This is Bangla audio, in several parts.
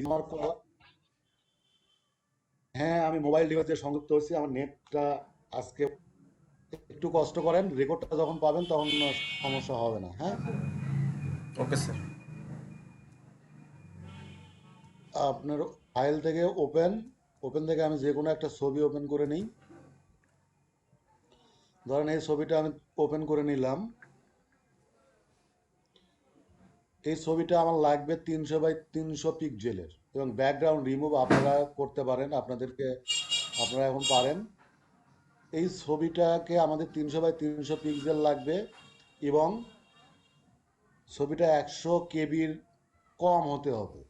আমার হ্যাঁ, আমি মোবাইল ডিভাইস দিয়ে সংযুক্ত হচ্ছি। আমার নেটটা আজকে একটু কষ্ট করেন, রেকর্ডটা যখন পাবেন তখন সমস্যা হবে না। হ্যাঁ, ওকে স্যার। আপনার ফাইল থেকে ওপেন ওপেন থেকে আমি যে কোনো একটা ছবি ওপেন করে নিই। ধরেন এই ছবিটা আমি ওপেন করে নিলাম। এই ছবিটা আমার লাগবে 300 বাই 300 পিক্সেলের, এবং ব্যাকগ্রাউন্ড রিমুভ আপনারা করতে পারেন, আপনারা এখন পারেন। এই ছবিটাকে আমাদের 300 বাই 300 পিক্সেল লাগবে, এবং ছবিটা 100 কেবির কম হতে হবে।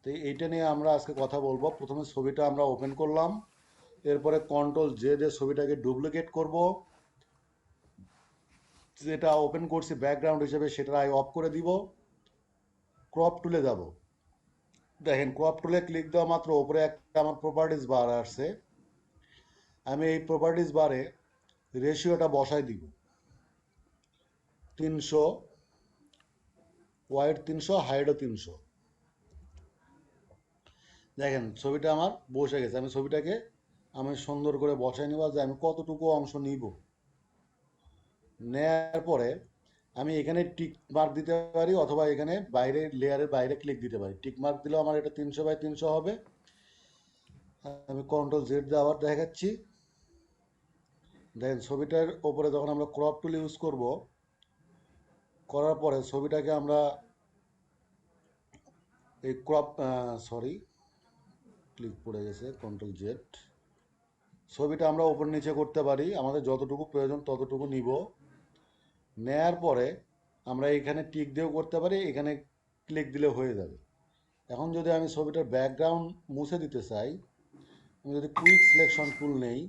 তো এইটা নিয়ে আমরা আজকে কথা বলবো। প্রথমে ছবিটা আমরা ওপেন করলাম, এরপরে কন্ট্রোল জে দিয়ে ছবিটাকে ডুপ্লিকেট করব। যেটা ওপেন করছি ব্যাকগ্রাউন্ড হিসেবে সেটা আই অফ করে দিব। ক্রপ টুলে যাব। দেখেন, ক্রপ টুলে ক্লিক দেওয়া মাত্র ওপরে একটা আমার প্রপার্টিস বার আসছে। আমি এই প্রপার্টিস বারে রেশিওটা বসাই দিব 300, ওয়াইড 300, হাইডও 300। দেখেন ছবিটা আমার বসে গেছে। আমি সুন্দর করে বসাই নিব যে আমি কতটুকু অংশ নিব। নেয়ার পরে আমি এখানে টিক মার্ক দিতে পারি, অথবা এখানে বাইরে লেয়ারের বাইরে ক্লিক দিতে পারি। টিক মার্ক দিলেও আমার এটা 300 বাই 300 হবে। আমি কন্ট্রোল জেড দিয়ে আবার দেখাচ্ছি। দেখেন ছবিটার ওপরে যখন আমরা ক্রপ টুল ইউজ করব, করার পরে ছবিটাকে আমরা এই সরি, ক্লিক পড়ে গেছে, কন্ট্রোল জেড। ছবিটা আমরা ওপর নিচে করতে পারি, আমাদের যতটুকু প্রয়োজন ততটুকু নিব। নেয়ার পরে আমরা এখানে টিক দিয়েও করতে পারি, এখানে ক্লিক দিলে হয়ে যাবে। এখন যদি আমি ছবিটার ব্যাকগ্রাউন্ড মুছে দিতে চাই, আমি যদি কুইক সিলেকশন টুল নেই,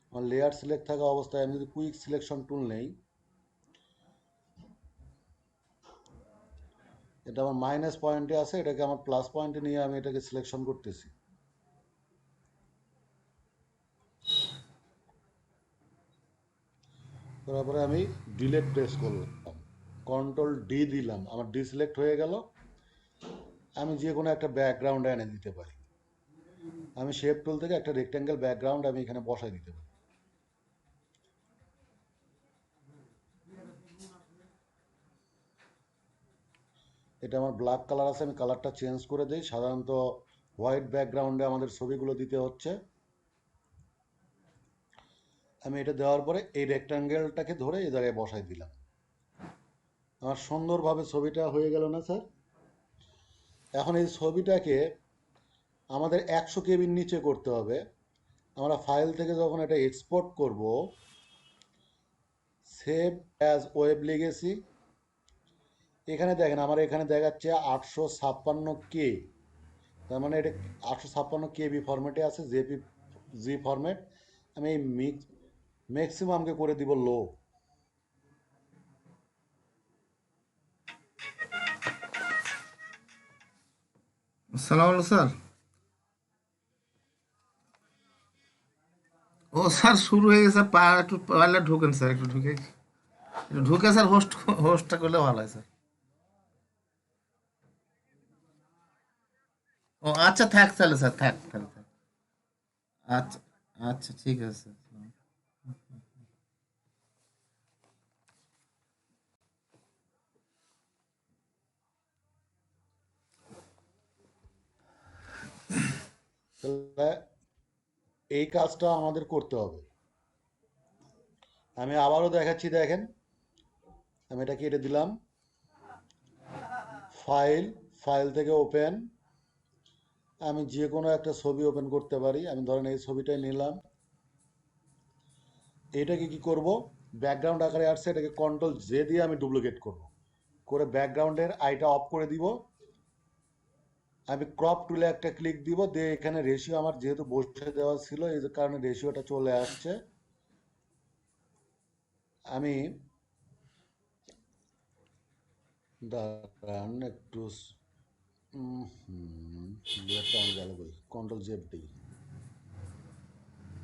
আমার লেয়ার সিলেক্ট থাকা অবস্থায় আমি যদি কুইক সিলেকশন টুল নেই, এটা আমার মাইনাস পয়েন্টে আছে, এটাকে আমার প্লাস পয়েন্টে নিয়ে আমি এটাকে সিলেকশন করতেছি। করার পরে আমি ডিলেট প্রেস করলাম, কন্ট্রোল ডি দিলাম, আমার ডিসিলেক্ট হয়ে গেল। আমি যে কোনো একটা ব্যাকগ্রাউন্ড এনে দিতে পারি। আমি শেপ টুল থেকে একটা রেক্ট্যাঙ্গেল ব্যাকগ্রাউন্ড আমি এখানে বসাই দিতে পারি। এটা আমার ব্ল্যাক কালার আছে, আমি কালারটা চেঞ্জ করে দিই। সাধারণত হোয়াইট ব্যাকগ্রাউন্ডে আমাদের ছবিগুলো দিতে হচ্ছে। আমি এটা দেওয়ার পরে এই রেক্ট্যাঙ্গেলটাকে ধরে এই জায়গায় বসাই দিলাম। আমার সুন্দরভাবে ছবিটা হয়ে গেল না স্যার? এখন এই ছবিটাকে আমাদের 100 কেবির নিচে করতে হবে। আমরা ফাইল থেকে যখন এটা এক্সপোর্ট করব, সেভ অ্যাজ ওয়েব লিগেসি, এখানে দেখেন আমার এখানে দেখাচ্ছে 856 কে। তার মানে এটা 856 কেবি ফরম্যাটে আছে, জি ফরম্যাট। আমি এই ম্যাক্সিমামকে করে দিব লো। সালাম আলাইকুম স্যার। ও স্যার শুরু হয়ে গেছে, একটু পারলে ঢুকেন স্যার, একটু ঢুকে স্যার, হোস্টটা করলে ভালো হয় স্যার। ও আচ্ছা, থাক তাহলে স্যার, থাক তাহলে থাক। আচ্ছা, আচ্ছা ঠিক আছে স্যার। তাহলে এই কাজটা আমাদের করতে হবে। আমি আবারও দেখাচ্ছি, দেখেন আমি এটা কেটে দিলাম। ফাইল, ফাইল থেকে ওপেন, আমি যে কোনো একটা ছবি ওপেন করতে পারি। আমি ধরেন এই ছবিটাই নিলাম। এটাকে কি করব, ব্যাকগ্রাউন্ড আকারে আসছে, এটাকে কন্ট্রোল জে দিয়ে আমি ডুপ্লিকেট করব, করে ব্যাকগ্রাউন্ডের আইটা অফ করে দিব। আমি ক্রপ টুলে একটা ক্লিক দিব, দিয়ে এখানে রেশিও আমার যেহেতু বসে দেওয়া ছিল এই কারণে রেশিওটা চলে আসছে। আমি দাঁড়ান একটু, লেয়ারটা আমার গেল কই, কন্ট্রোল জেড দিই।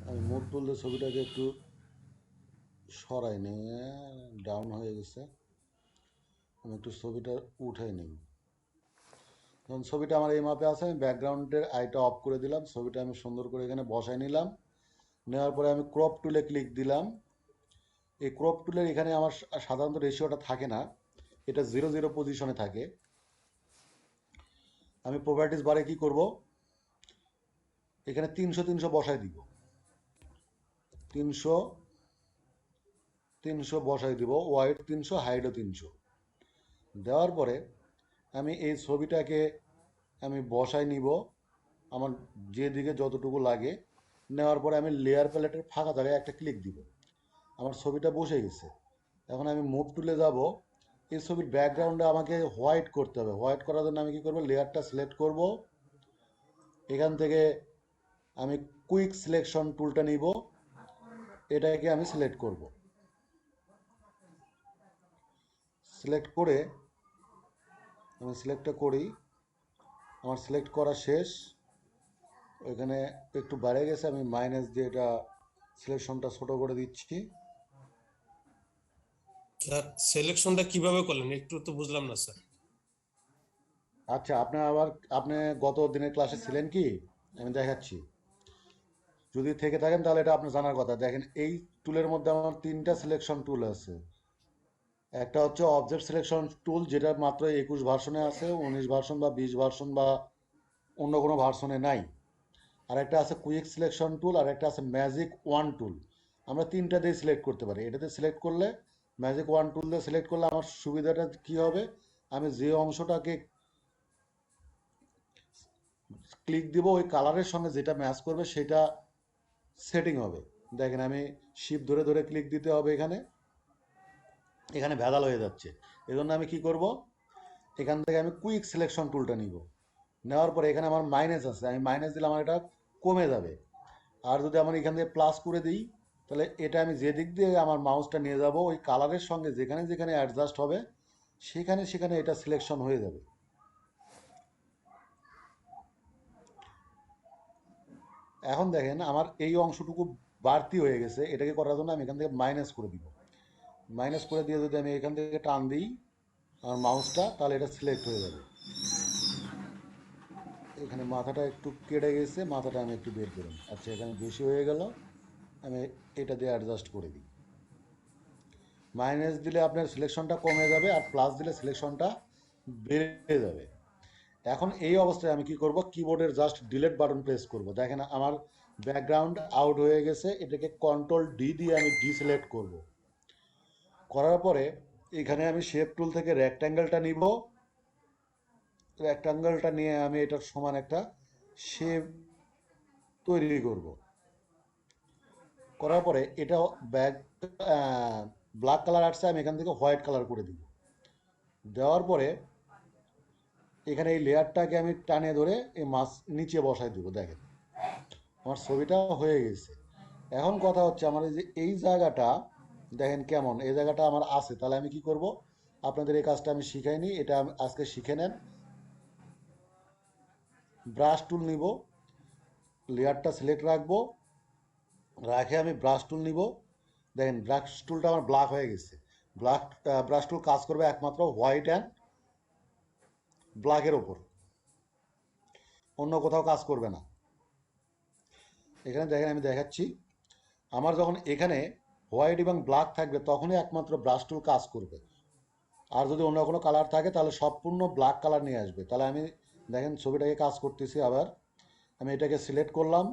আমি মুভ টুল দিয়ে ছবিটাকে একটু সরাই নিয়ে, ডাউন হয়ে গেছে। আমি একটু ছবিটা উঠাই নিই। যখন ছবিটা আমার এই মাপে আছে, আমি ব্যাকগ্রাউন্ডের আইটা অফ করে দিলাম, ছবিটা আমি সুন্দর করে এখানে বসাই নিলাম। নেওয়ার পরে আমি ক্রপ টুলে ক্লিক দিলাম। এই ক্রপ টুলের এখানে আমার সাধারণত রেশিওটা থাকে না, এটা 0 0 পজিশনে থাকে। আমি প্রপার্টিস বারে কি করব, এখানে 300 বসাই দিব। 300 300 বসাই দিব, ওয়াইড 300, হাইডও 300 দেওয়ার পরে আমি এই ছবিটাকে আমি বসাই নিব আমার যেদিকে যতটুকু লাগে। নেওয়ার পরে আমি লেয়ার প্যালেটের ফাঁকা জায়গায় একটা ক্লিক দিব, আমার ছবিটা বসে গেছে। এখন আমি মুভ টুলে যাব, এই ছবির ব্যাকগ্রাউন্ডে আমাকে হোয়াইট করতে হবে। হোয়াইট করার জন্য আমি কি করব, লেয়ারটা সিলেক্ট করব, এখান থেকে আমি কুইক সিলেকশন টুলটা নিব, এটাকে আমি সিলেক্ট করব। সিলেক্ট করে আমি সিলেক্টটা করি, আমার সিলেক্ট করা শেষ। ওইখানে একটু বেড়ে গেছে, আমি মাইনাস দিয়ে এটা সিলেকশনটা ছোট করে দিচ্ছি। স্যার সিলেকশনটা কিভাবে করলেন একটু তো বুঝলাম না স্যার। আচ্ছা, আপনি গত দিনের ক্লাসে ছিলেন কি? আমি দেখাচ্ছি, যদি থেকে থাকেন তাহলে এটা আপনার জানার কথা। দেখেন, এই টুলের মধ্যে আমার 3টা সিলেকশন টুল আছে। একটা হচ্ছে অবজেক্ট সিলেকশন টুল, যেটা মাত্র 21 ভার্সনে আছে, 19 ভার্সন বা 20 ভার্সন বা অন্য কোনো ভার্সনে নাই। আর একটা আছে কুইক সিলেকশন টুল, আর একটা আছে ম্যাজিক ওয়ান টুল। আমরা 3টা দিয়ে সিলেক্ট করতে পারি। এটাতে সিলেক্ট করলে, ম্যাজিক ওয়ান টুল দিয়ে সিলেক্ট করলে আমার সুবিধাটা কি হবে, আমি যে অংশটাকে ক্লিক দিব ওই কালারের সঙ্গে যেটা ম্যাচ করবে সেটা সেটিং হবে। দেখেন, আমি শিপ ধরে ধরে ক্লিক দিতে হবে, এখানে এখানে ভেজাল হয়ে যাচ্ছে। এই জন্য আমি কি করব, এখান থেকে আমি কুইক সিলেকশন টুলটা নিব। নেওয়ার পরে এখানে আমার মাইনাস আছে, আমি মাইনাস দিলে আমার এটা কমে যাবে। আর যদি আমার এখান থেকে প্লাস করে দিই, তাহলে এটা আমি যে দিক দিয়ে আমার মাউসটা নিয়ে যাব ওই কালারের সঙ্গে যেখানে যেখানে অ্যাডজাস্ট হবে সেখানে সেখানে এটা সিলেকশন হয়ে যাবে। এখন দেখেন, আমার এই অংশটুকু বাড়তি হয়ে গেছে, এটাকে করার জন্য আমি এখান থেকে মাইনাস করে দিব। মাইনাস করে দিয়ে যদি আমি এখান থেকে টান দিই আমার মাউসটা, তাহলে এটা সিলেক্ট হয়ে যাবে। এখানে মাথাটা একটু কেটে গেছে, মাথাটা আমি একটু বের করুন। আচ্ছা, এখানে বেশি হয়ে গেল, আমি এটা দিয়ে অ্যাডজাস্ট করে দিই। মাইনাস দিলে আপনার সিলেকশনটা কমে যাবে, আর প্লাস দিলে সিলেকশনটা বেড়ে যাবে। এখন এই অবস্থায় আমি কি করব, কিবোর্ডের জাস্ট ডিলিট বাটন প্রেস করব। দেখেন, আমার ব্যাকগ্রাউন্ড আউট হয়ে গেছে, এটাকে কন্ট্রোল ডি দিয়ে আমি ডিসিলেক্ট করব। করার পরে এখানে আমি শেপ টুল থেকে রেক্ট্যাঙ্গেলটা নিব। রেক্ট্যাঙ্গেলটা নিয়ে আমি এটার সমান একটা শেপ তৈরি করব। করার পরে এটা ব্যাক ব্ল্যাক কালার আসছে, আমি এখান থেকে হোয়াইট কালার করে দিব। দেওয়ার পরে এখানে এই লেয়ারটাকে আমি টানে ধরে এই মাছ নিচে বসাই দেবো। দেখেন, আমার ছবিটা হয়ে গেছে। এখন কথা হচ্ছে, আমার এই যে এই জায়গাটা দেখেন কেমন, এই জায়গাটা আমার আছে। তাহলে আমি কি করব, আপনাদের এই কাজটা আমি শিখাইনি, এটা আজকে শিখে নেন। ব্রাশ টুল নিব, লেয়ারটা সিলেক্ট রাখবো, রাখে আমি ব্রাশ টুল নিব। দেখেন, ব্রাশ টুলটা আমার ব্ল্যাক হয়ে গেছে। ব্রাশ টুল কাজ করবে একমাত্র হোয়াইট অ্যান্ড ব্ল্যাকের ওপর, অন্য কোথাও কাজ করবে না। এখানে দেখেন, আমি দেখাচ্ছি, আমার যখন এখানে হোয়াইট এবং ব্ল্যাক থাকবে তখনই একমাত্র ব্রাশ টুল কাজ করবে। আর যদি অন্য কোনো কালার থাকে তাহলে সম্পূর্ণ ব্ল্যাক কালার নিয়ে আসবে। তাহলে আমি দেখেন ছবিটাকে কাজ করতেছি। আবার আমি এটাকে সিলেক্ট করলাম,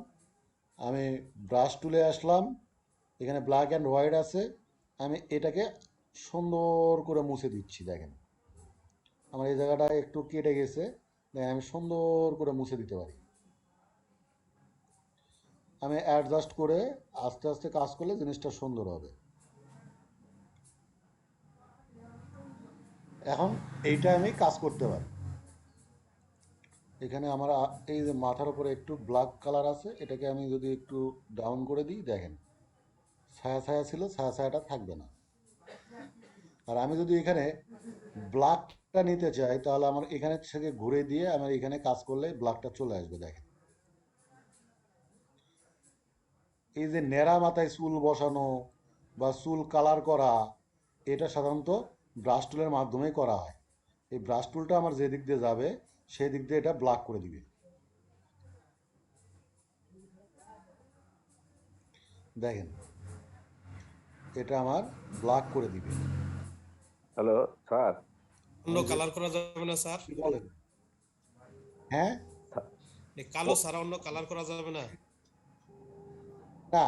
আমি ব্রাশ টুলে আসলাম, এখানে ব্ল্যাক অ্যান্ড হোয়াইট আছে, আমি এটাকে সুন্দর করে মুছে দিচ্ছি। দেখেন, আমার এই জায়গাটা একটু কেটে গেছে, দেখেন আমি সুন্দর করে মুছে দিতে পারি। আমি অ্যাডজাস্ট করে আস্তে আস্তে কাজ করলে জিনিসটা সুন্দর হবে। এখন এইটা আমি কাজ করতে পারি। এখানে আমার এই যে মাথার উপরে একটু ব্ল্যাক কালার আছে, এটাকে আমি যদি একটু ডাউন করে দিই, দেখেন ছায়া ছায়া ছিল, ছায়া ছায়াটা থাকবে না। আর আমি যদি এখানে ব্ল্যাকটা নিতে চাই, তাহলে আমার এখানে থেকে ঘুরে দিয়ে আমার এখানে কাজ করলে ব্ল্যাকটা চলে আসবে। দেখেন, এই যে নেড়া মাথায় চুল বসানো বা চুল কালার করা, এটা সাধারণত ব্রাশ টুলের মাধ্যমেই করা হয়। এই ব্রাশ টুলটা আমার যে দিক দিয়ে যাবে সেই দিক দিয়ে এটা ব্লক করে দিবে। দেখেন এটা আমার ব্লক করে দিবে। Hello sir. অন্য আমি যে কালার করা যাবে না স্যার? কি বলেন? হ্যাঁ, এই কালো ছাড়া অন্য কালার করা যাবে না? না,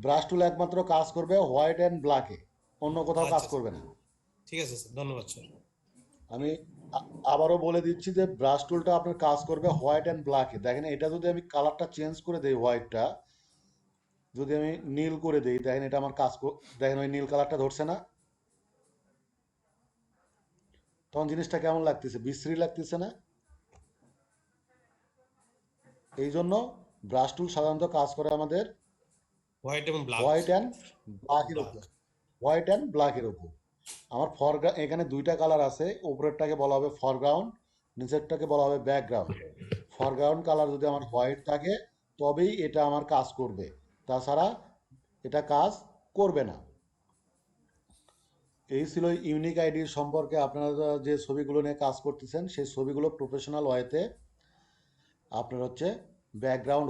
ব্রাশ টুল একমাত্র কাজ করবে হোয়াইট অ্যান্ড ব্ল্যাকে, অন্য কোথাও কাজ আচ্ছা আচ্ছা, করবে না। ঠিক আছে স্যার, ধন্যবাদ স্যার। আমি আবারও বলে দিচ্ছি যে ব্রাশ টুলটা আপনার কাজ করবে হোয়াইট অ্যান্ড ব্ল্যাকে। দেখেন এটা যদি আমি কালারটা চেঞ্জ করে দিই, হোয়াইটটা যদি আমি নীল করে দিই, দেখেন এটা আমার দেখেন ওই নীল কালারটা ধরছে না? তখন জিনিসটা কেমন লাগতেছে? বিশ্রী লাগতেছে না? এই জন্য ব্রাশ টুল সাধারণত কাজ করে আমাদের হোয়াইট এবং ব্ল্যাক। হোয়াইট অ্যান্ড ব্ল্যাকের ব্ল্যাক। উপর। হোয়াইট অ্যান্ড ব্ল্যাকের উপর আমার এখানে দুইটা কালার আছে, উপরেরটাকে বলা হবে ফরগ্রাউন্ড, নিচেরটাকে বলা হবে ব্যাকগ্রাউন্ড। ফরগ্রাউন্ড কালার যদি আমার হোয়াইট থাকে তবেই এটা আমার কাজ করবে, তাছাড়া এটা কাজ করবে না। এই ছিল ইউনিক আইডির সম্পর্কে। আপনারা যে ছবিগুলো নিয়ে কাজ করতেছেন সেই ছবিগুলো প্রফেশনাল ওয়েতে আপনার হচ্ছে ব্যাকগ্রাউন্ড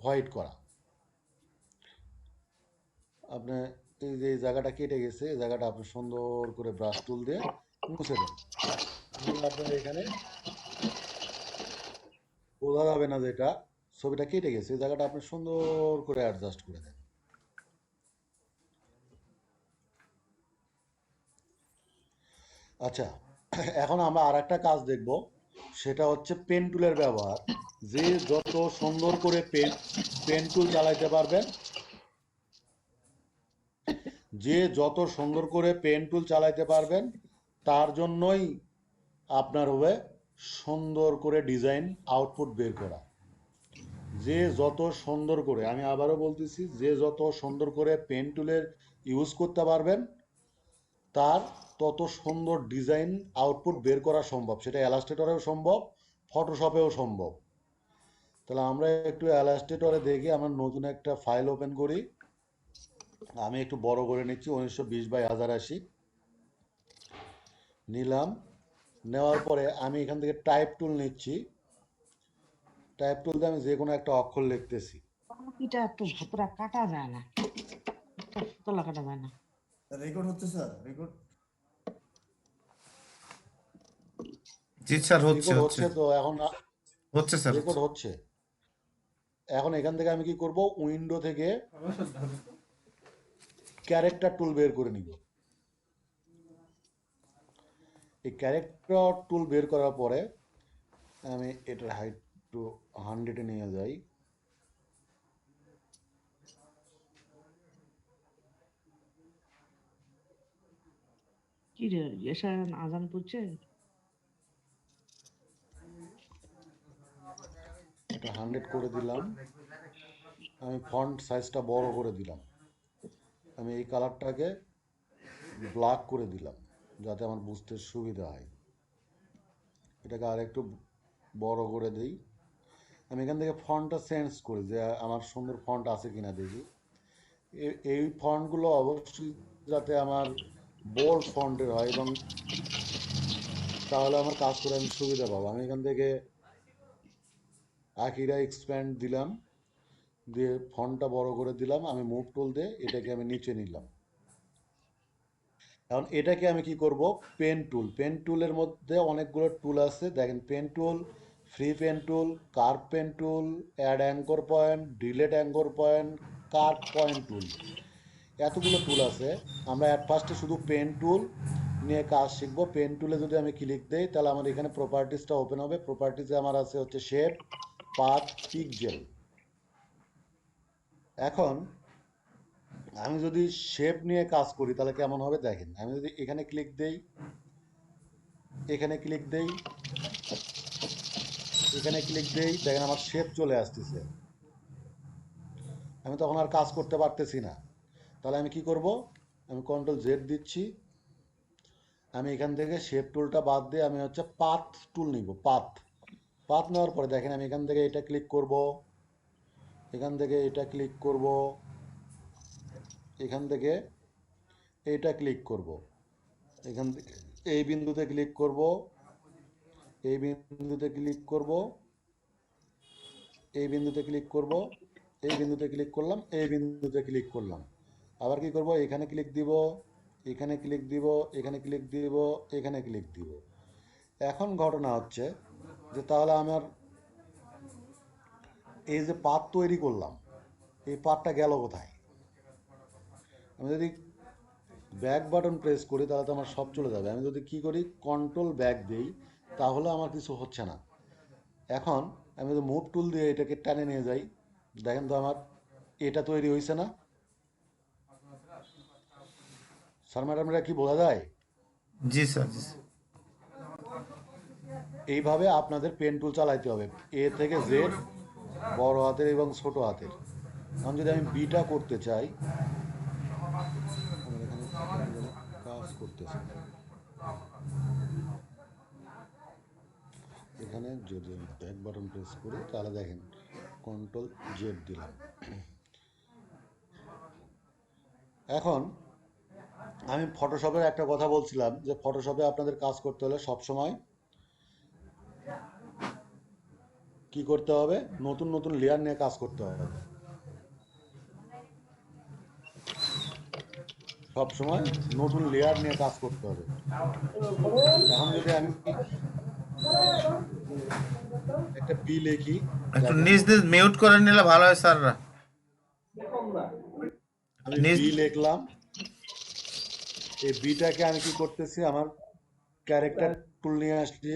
হোয়াইট করা। আপনি এই যে এই জায়গাটা কেটে গেছে, এই জায়গাটা আপনি সুন্দর করে ব্রাশ টুল দিয়ে মুছে দেন। আপনার এখানে বোঝা যাবে না যে এটা ছবিটা কেটে গেছে, এই জায়গাটা আপনি সুন্দর করে অ্যাডজাস্ট করে দেন। আচ্ছা, এখন আমরা আর একটা কাজ দেখব, সেটা হচ্ছে পেন টুলের ব্যবহার। যে যত সুন্দর করে পেন টুল চালাইতে পারবেন, যে যত সুন্দর করে পেন টুল চালাইতে পারবেন তার জন্যই আপনার হবে সুন্দর করে ডিজাইন আউটপুট বের করা। যে যত সুন্দর করে, আমি আবারও বলতেছি, যে যত সুন্দর করে পেন টুলের ইউজ করতে পারবেন তার তত সুন্দর ডিজাইন আউটপুট বের করা সম্ভব। সেটা ইলাস্ট্রেটরেও সম্ভব, ফটোশপেও সম্ভব। তাহলে আমরা একটু ইলাস্ট্রেটরে দেখি, আমরা নতুন একটা ফাইল ওপেন করি। আমি একটু বড় করে নিচ্ছি, 1920x1080 নিলাম। নেওয়ার পরে আমি এখান থেকে টাইপ টুল নিচ্ছি। টাইপ টুল দিয়ে আমি যে কোনো একটা অক্ষর লিখতেছি। এটা একটু পুরা কাটা যায় না, তোলা কাটা যায় না। রেকর্ড হচ্ছে স্যার, রেকর্ড। জি স্যার, হচ্ছে রেকর্ড হচ্ছে হচ্ছে তো এখন? হচ্ছে স্যার, রেকর্ড হচ্ছে। এখন এখান থেকে আমি কি করব, উইন্ডো থেকে ক্যারেক্টার টুল বের করে নিব। এই ক্যারেক্টার টুল বের করার পরে আমি এটার হাইট টু 100-এ নিয়ে যাই। কি রে, এসে আজান পড়ছে? এটা 100 করে দিলাম। আমি ফন্ট সাইজটা বড় করে দিলাম। আমি এই কালারটাকে ব্ল্যাক করে দিলাম যাতে আমার বুঝতে সুবিধা হয়। এটাকে আর একটু বড় করে দিই। আমি এখান থেকে ফন্টটা চেঞ্জ করি যে আমার সুন্দর ফন্ট আছে কিনা দেখি। এই ফন্টগুলো অবশ্যই যাতে আমার বোল্ড ফন্টের হয়, এবং তাহলে আমার কাজ করে আমি সুবিধা পাবো। আমি এখান থেকে আকিরা এক্সপ্যান্ড দিলাম, দিয়ে ফন্টটা বড় করে দিলাম। আমি মুভ টুল দিয়ে এটাকে আমি নিচে নিলাম। এখন এটাকে আমি কি করব, পেন টুল। পেন টুলের মধ্যে অনেকগুলো টুল আছে, দেখেন pen tool, free pen tool, curve pen tool, add anchor point, delete anchor point, curve point tool, এতগুলো টুল আছে। আমরা অ্যাট ফার্স্টে শুধু পেন টুল নিয়ে কাজ শিখব। পেন টুলে যদি আমি ক্লিক দিই তাহলে আমার এখানে প্রপার্টিসটা ওপেন হবে। প্রপার্টিসে আমার আছে হচ্ছে শেপ, পাথ, পিক্সেল। এখন আমি যদি শেপ নিয়ে কাজ করি তাহলে কেমন হবে দেখেন। আমি যদি এখানে ক্লিক দেই, এখানে ক্লিক দেই, এখানে ক্লিক দেই, দেখেন আমার শেপ চলে আসতেছে। আমি তখন আর কাজ করতে পারতেছি না। তাহলে আমি কি করব, আমি Ctrl Z দিচ্ছি। আমি এখান থেকে শেপ টুলটা বাদ দিয়ে আমি হচ্ছে পাথ টুল নিব। পাথ পাথ নেওয়ার পরে দেখেন আমি এখান থেকে এটা ক্লিক করব, এখান থেকে এটা ক্লিক করব, এখান থেকে এটা ক্লিক করব, এখান থেকে এই বিন্দুতে ক্লিক করব, এই বিন্দুতে ক্লিক করব, এই বিন্দুতে ক্লিক করব, এই বিন্দুতে ক্লিক করলাম, এই বিন্দুতে ক্লিক করলাম। আবার কি করব, এখানে ক্লিক দিব, এখানে ক্লিক দিব, এখানে ক্লিক দিব, এখানে ক্লিক দিব। এখন ঘটনা হচ্ছে যে তাহলে আমার এই যে পাত তৈরি করলাম, এই পাতটা গেল কোথায়? আমি যদি ব্যাক বাটন প্রেস করি তাহলে তো আমার সব চলে যাবে। আমি যদি কি করি, কন্ট্রোল ব্যাক দিই, তাহলে আমার কিছু হচ্ছে না। এখন আমি যদি মুভ টুল দিয়ে এটাকে টানে নিয়ে যাই, দেখেন তো আমার এটা তৈরি হয়েছে না? স্যার ম্যাডাম, এটা কি বোঝা যায়? জি স্যার, জি স্যার। এইভাবে আপনাদের পেন টুল চালাইতে হবে, এ থেকে জেড, বড় হাতের এবং ছোট হাতের। এখন যদি আমি বিটা করতে চাই, আমার এখানে কেন যেন কাজ করতেছে না। এখানে যদি আমি ব্যাক বাটন প্রেস করি তাহলে দেখেন কন্ট্রোল জেড দিলাম। এখন আমি ফটোশপের একটা কথা বলছিলাম যে ফটোশপে আপনাদের কাজ করতে হলে সবসময় কি করতে হবে, নতুন নতুন লেয়ার নিয়ে কাজ করতে হবে। সবসময় নতুন লেয়ার নিয়ে কাজ করতে হবে। এখন যদি আমি একটা বি লিখি, একটু দেখেন নিজ নিজ মিউট করে নিলে ভালো হয় স্যাররা। আমি নিজ বি লিখলাম। এই বিটাকে আমি কি করতেছি, আমার ক্যারেক্টার টুল নিয়ে আসছি,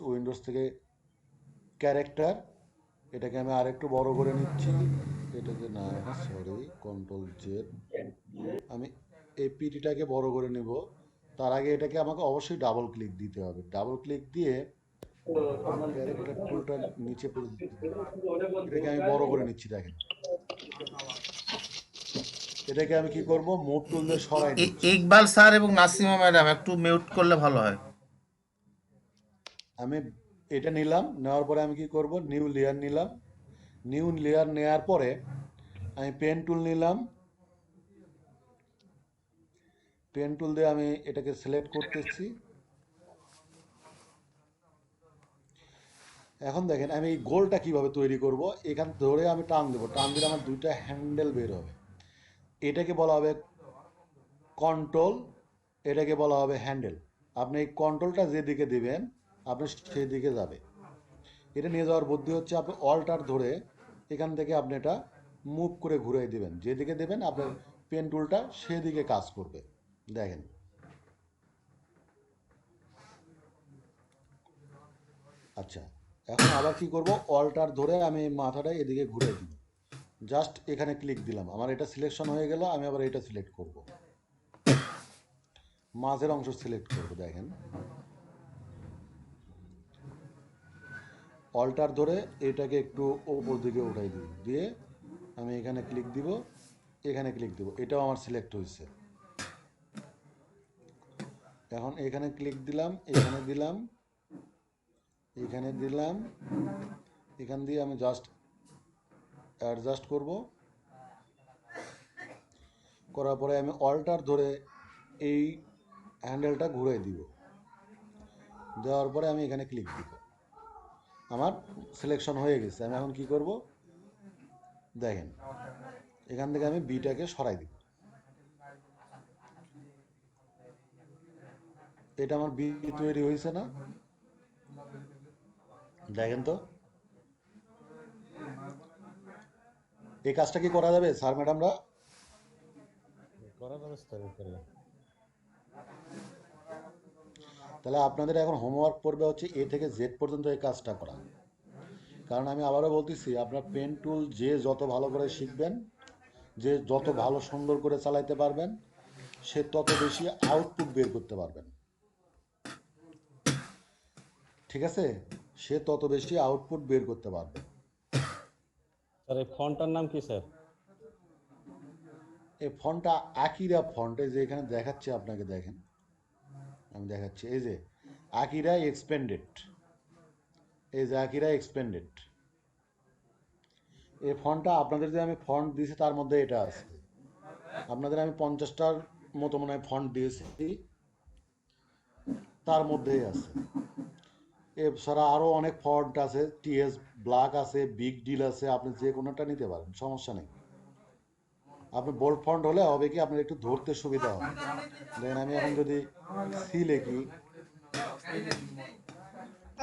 উইন্ডোজ থেকে ক্যারেক্টার, এটাকে আমি আরেকটু বড় করে নিচ্ছি। এটাকে না, সরি, কন্ট্রোল জেড। আমি এই পিটিটাকে বড় করে নেব। তার আগে এটাকে আমাকে অবশ্যই ডাবল ক্লিক দিতে হবে। ডাবল ক্লিক দিয়ে ক্যারেক্টার টুলটা নিচে পড়ে দিতে হবে। এটাকে আমি বড় করে নিচ্ছি, দেখেন। এটাকে আমি কি করব, মুভ টুল দিয়ে সরাই নিচ্ছি। ইকবাল স্যার এবং নাসিমা ম্যাডাম একটু মিউট করলে ভালো হয়। আমি এটা নিলাম, নেওয়ার পরে আমি কি করব, নিউ লেয়ার নিলাম। নিউ লেয়ার নেওয়ার পরে আমি পেন টুল নিলাম। পেন টুল দিয়ে আমি এটাকে সিলেক্ট করতেছি। এখন দেখেন আমি এই গোলটা কিভাবে তৈরি করব। এখান ধরে আমি টান দেবো, টান দিলে আমার দুইটা হ্যান্ডেল বের হবে। এটাকে বলা হবে কন্ট্রোল, এটাকে বলা হবে হ্যান্ডেল। আপনি এই কন্ট্রোলটা যেদিকে দিবেন আপনি সেই দিকে যাবে। এটা নিয়ে যাওয়ার বুদ্ধি হচ্ছে, আপনি অল্টার ধরে এখান থেকে আপনি এটা মুভ করে ঘুরিয়ে দিবেন, যেদিকে দেবেন আপনার পেন টুলটা সেদিকে কাজ করবে। দেখেন, আচ্ছা। এখন আবার কি করব, অল্টার ধরে আমি মাথাটা এদিকে ঘুরে দিব, জাস্ট এখানে ক্লিক দিলাম, আমার এটা সিলেকশন হয়ে গেল। আমি আবার এটা সিলেক্ট করব, মাঝের অংশ সিলেক্ট করব। দেখেন, অল্টার ধরে এটাকে একটু ওপর দিকে উঠাই দিব, দিয়ে আমি এখানে ক্লিক দিব, এখানে ক্লিক দিব, এটাও আমার সিলেক্ট হয়েছে। এখন এখানে ক্লিক দিলাম, এখানে দিলাম, এখানে দিলাম, এখান দিয়ে আমি জাস্ট অ্যাডজাস্ট করব। করার পরে আমি অল্টার ধরে এই হ্যান্ডেলটা ঘুরে দিব, দেওয়ার পরে আমি এখানে ক্লিক দিব, আমার সিলেকশন হয়ে গেছে। আমি এখন কি করব, দেখেন, এখান থেকে আমি বিটাকে সরাই দিব। এটা আমার বি তৈরি হয়েছে না? দেখেন তো, এই কাজটা কি করা যাবে স্যার ম্যাডামরা? তাহলে আপনাদের এখন হোমওয়ার্ক পড়বে হচ্ছে এ থেকে জেড পর্যন্ত এই কাজটা করা। কারণ আমি আবারও বলতেছি, আপনার পেন টুল যে যত ভালো করে শিখবেন, যে যত ভালো সুন্দর করে চালাইতে পারবেন, সে তত বেশি আউটপুট বের করতে পারবেন। ঠিক আছে, সে তত বেশি আউটপুট বের করতে পারবে। স্যার এই ফন্টটার নাম কি স্যার? এই ফন্টটা আকিরা ফন্টে, যে এখানে দেখাচ্ছে আপনাকে, দেখেন আমি দেখাচ্ছি, এই যে আকিরা এক্সপেন্ডেড, এই যে আকিরা এক্সপেন্ডেড, এই ফন্টটা আপনাদের যে আমি ফন্ট দিয়েছি তার মধ্যে এটা আছে। আপনাদের আমি 50টার মতো মনে হয় ফন্ট দিয়েছি, তার মধ্যেই আছে। এছাড়া আরও অনেক ফন্ট আছে, টিএস ব্ল্যাক আছে, বিগ ডিল আছে, আপনি যে কোনোটা নিতে পারেন, সমস্যা নেই। আপনি বোল্ড ফন্ট হলে হবে কি আপনার একটু ধরতে সুবিধা হবে। দেখেন আমি এখন যদি সি লিখি,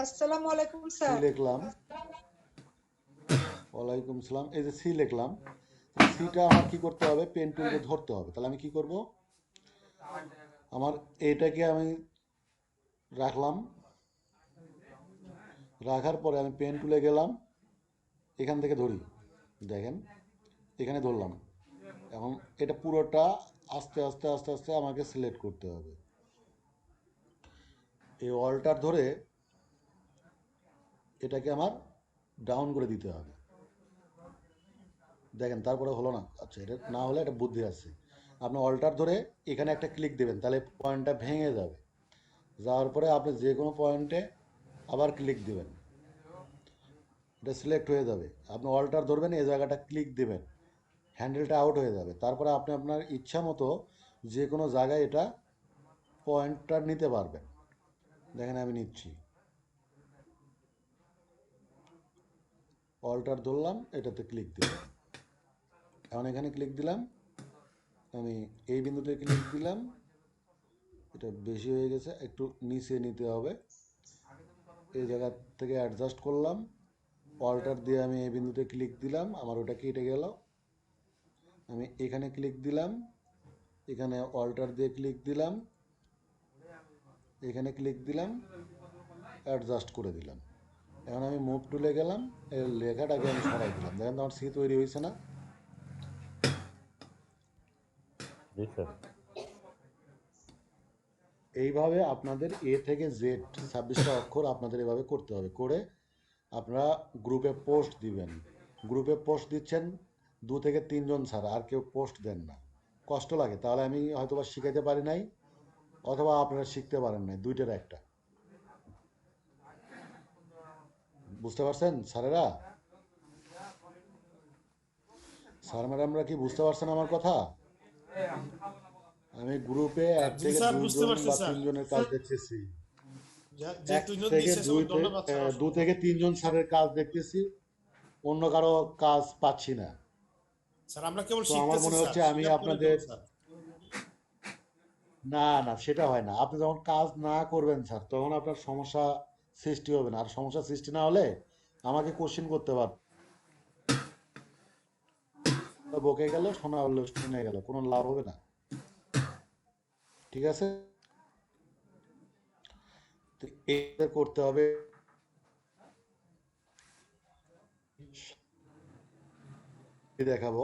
আসসালামু আলাইকুম সি স্যার। লিখলাম, ওয়ালাইকুম সালাম, এই যে সি লিখলাম, সিটা আমার কি করতে হবে, পেন টুলকে ধরতে হবে। তাহলে আমি কি করব, আমার এটাকে আমি রাখলাম, রাখার পরে আমি পেন টুলে গেলাম, এখান থেকে ধরি, দেখেন এখানে ধরলাম। এখন এটা পুরোটা আস্তে আস্তে আস্তে আস্তে আমাকে সিলেক্ট করতে হবে। এই অল্টার ধরে এটাকে আমার ডাউন করে দিতে হবে। দেখেন তারপরে হলো না, আচ্ছা এটা না হলে এটা বুদ্ধি আছে। আপনি অল্টার ধরে এখানে একটা ক্লিক দেবেন, তাহলে পয়েন্টটা ভেঙে যাবে। যাওয়ার পরে আপনি যে কোনো পয়েন্টে আবার ক্লিক দেবেন, এটা সিলেক্ট হয়ে যাবে। আপনি অল্টার ধরবেন, এই জায়গাটা ক্লিক দেবেন, হ্যান্ডেলটা আউট হয়ে যাবে। তারপরে আপনি আপনার ইচ্ছা মতো যে কোনো জায়গায় এটা পয়েন্টটা নিতে পারবেন। দেখেন আমি নিচ্ছি, অল্টার ধরলাম, এটাতে ক্লিক দিলাম, এখন এখানে ক্লিক দিলাম, আমি এই বিন্দুতে ক্লিক দিলাম, এটা বেশি হয়ে গেছে, একটু নিচে নিতে হবে, এই জায়গা থেকে অ্যাডজাস্ট করলাম, অল্টার দিয়ে আমি এই বিন্দুতে ক্লিক দিলাম, আমার ওটা কেটে গেল। আমি এখানে ক্লিক দিলাম, এখানে অল্টার দিয়ে ক্লিক দিলাম, এখানে ক্লিক দিলাম, অ্যাডজাস্ট করে দিলাম। এখন আমি মুভ টুলে গেলাম, এই লেখাটাকে আমি সরাই দিলাম, দেখেন তো আমার সি তৈরি হয়েছে না? জি স্যার। এইভাবে আপনাদের এ থেকে জেড 26টা অক্ষর আপনাদের এভাবে করতে হবে। করে আপনারা গ্রুপে পোস্ট দিবেন। গ্রুপে পোস্ট দিচ্ছেন 2 থেকে 3 জন ছাড়া, আর কেউ পোস্ট দেন না। কষ্ট লাগে, তাহলে আমি হয়তো বা শিখাইতে পারি নাই, অথবা আপনারা শিখতে পারেন নাই, দুইটার একটা। বুঝতে পারছেন স্যারেরা? স্যার ম্যাডামরা কি বুঝতে পারছেন আমার কথা? আমি গ্রুপে 1 জি থেকে স্যার, 2 বুঝতে জন পারছি বা স্যার। 3 জনের কাজ দেখতেছি। যে 1 তুইজন থেকে দিচ্ছে ধন্যবাদ স্যার, 2 অসংখ্য। থেকে 3 জন স্যারের কাজ দেখতেছি, অন্য কারো কাজ পাচ্ছি না। স্যার আমরা কেবল তো আমার শিখতেছি মনে স্যার, হচ্ছে আমি স্বীকার করে আপনাদের, দেবো স্যার। না না সেটা হয় না। আপনি যখন কাজ না করবেন স্যার, তখন আপনার সমস্যা সৃষ্টি হবে না। আর সমস্যা সৃষ্টি না হলে আমাকে কোশ্চেন করতে পার, বকে গেল, শোনা হলো শুনে গেল, কোনো লাভ হবে না। ঠিক আছে, তো এটা করতে হবে। দেখাবো,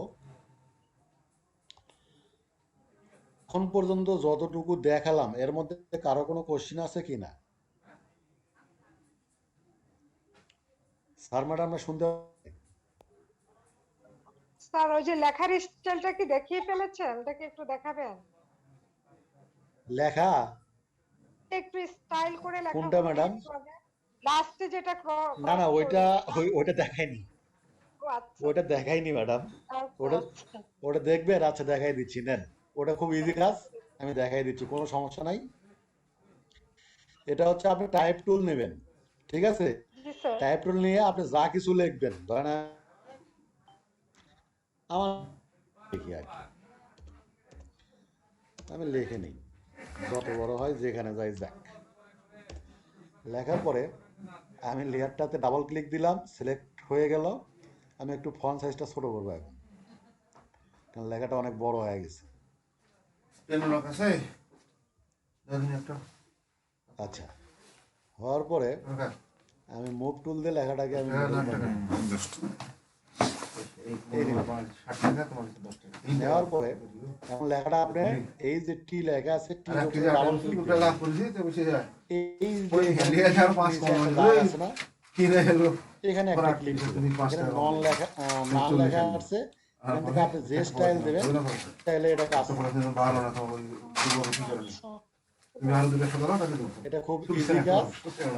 এখন পর্যন্ত যতটুকু দেখালাম এর মধ্যে কারো কোনো কোশ্চেন আছে কি না? স্যার ম্যাডাম আমরা শুনতে স্যার ওই যে লেখার স্টাইলটা কি দেখিয়ে ফেলেছেন, ওটাকে একটু দেখাবেন? লেখা একটু স্টাইল করে লেখা কোনটা হলো না ম্যাডাম? একটু আগে? লাস্টে যেটা না ক্রস না ওইটা করলো। ওইটা দেখায়নি, ও আচ্ছা ওটা দেখাইনি ম্যাডাম। আচ্ছা ওটা আচ্ছা। ওটা দেখবেন, আচ্ছা দেখাই দিচ্ছি, নেন। ওটা খুব ইজি কাজ, আমি দেখাই দিচ্ছি, কোনো সমস্যা নাই। এটা হচ্ছে আপনি টাইপ টুল নেবেন, ঠিক আছে? জি স্যার। টাইপ টুল নিয়ে আপনি যা কিছু লিখবেন, ধরেন আমার লিখি আর কি, আমি লিখে নিই, যত বড় হয় যেখানে যাই যাক। লেখার পরে আমি লেয়ারটাতে ডাবল ক্লিক দিলাম, সিলেক্ট হয়ে গেল। আমি একটু ফন্ট সাইজটা ছোট করবো এখন, কারণ লেখাটা অনেক বড় হয়ে গেছে। পেন লোক আছে দেখুন একটা আচ্ছা, হওয়ার পরে ওকে আমি মুভ টুল দিয়ে লেখাটাকে আমি হ্যাঁ middle 10 টাকা বানাবো। জাস্ট এই নিলাম। 60 টাকা তোমার 10 টাকা নেওয়ার পরে এখন লেখাটা আপনি এই যে টি লেখা আছে, টি আর কি ডাবল ক্লিক আপনি লাভ করেছি তো বসে যায় এই ওই যে লিখে আর 5 নিচে কম একটা দাগ আছে না, কি রে হলো এখানে একটা ক্লিক দিবেন। এখানে নন লেখা নাম লেখা আছে, এখান থেকে আপনি যে স্টাইল দেবেন স্টাইলে এটা কাজ তো হবে। বলে ভালো না তো কি করে তুমি আর দুটো সাদা না তাকে দাও এটা খুব ইজি কাজ,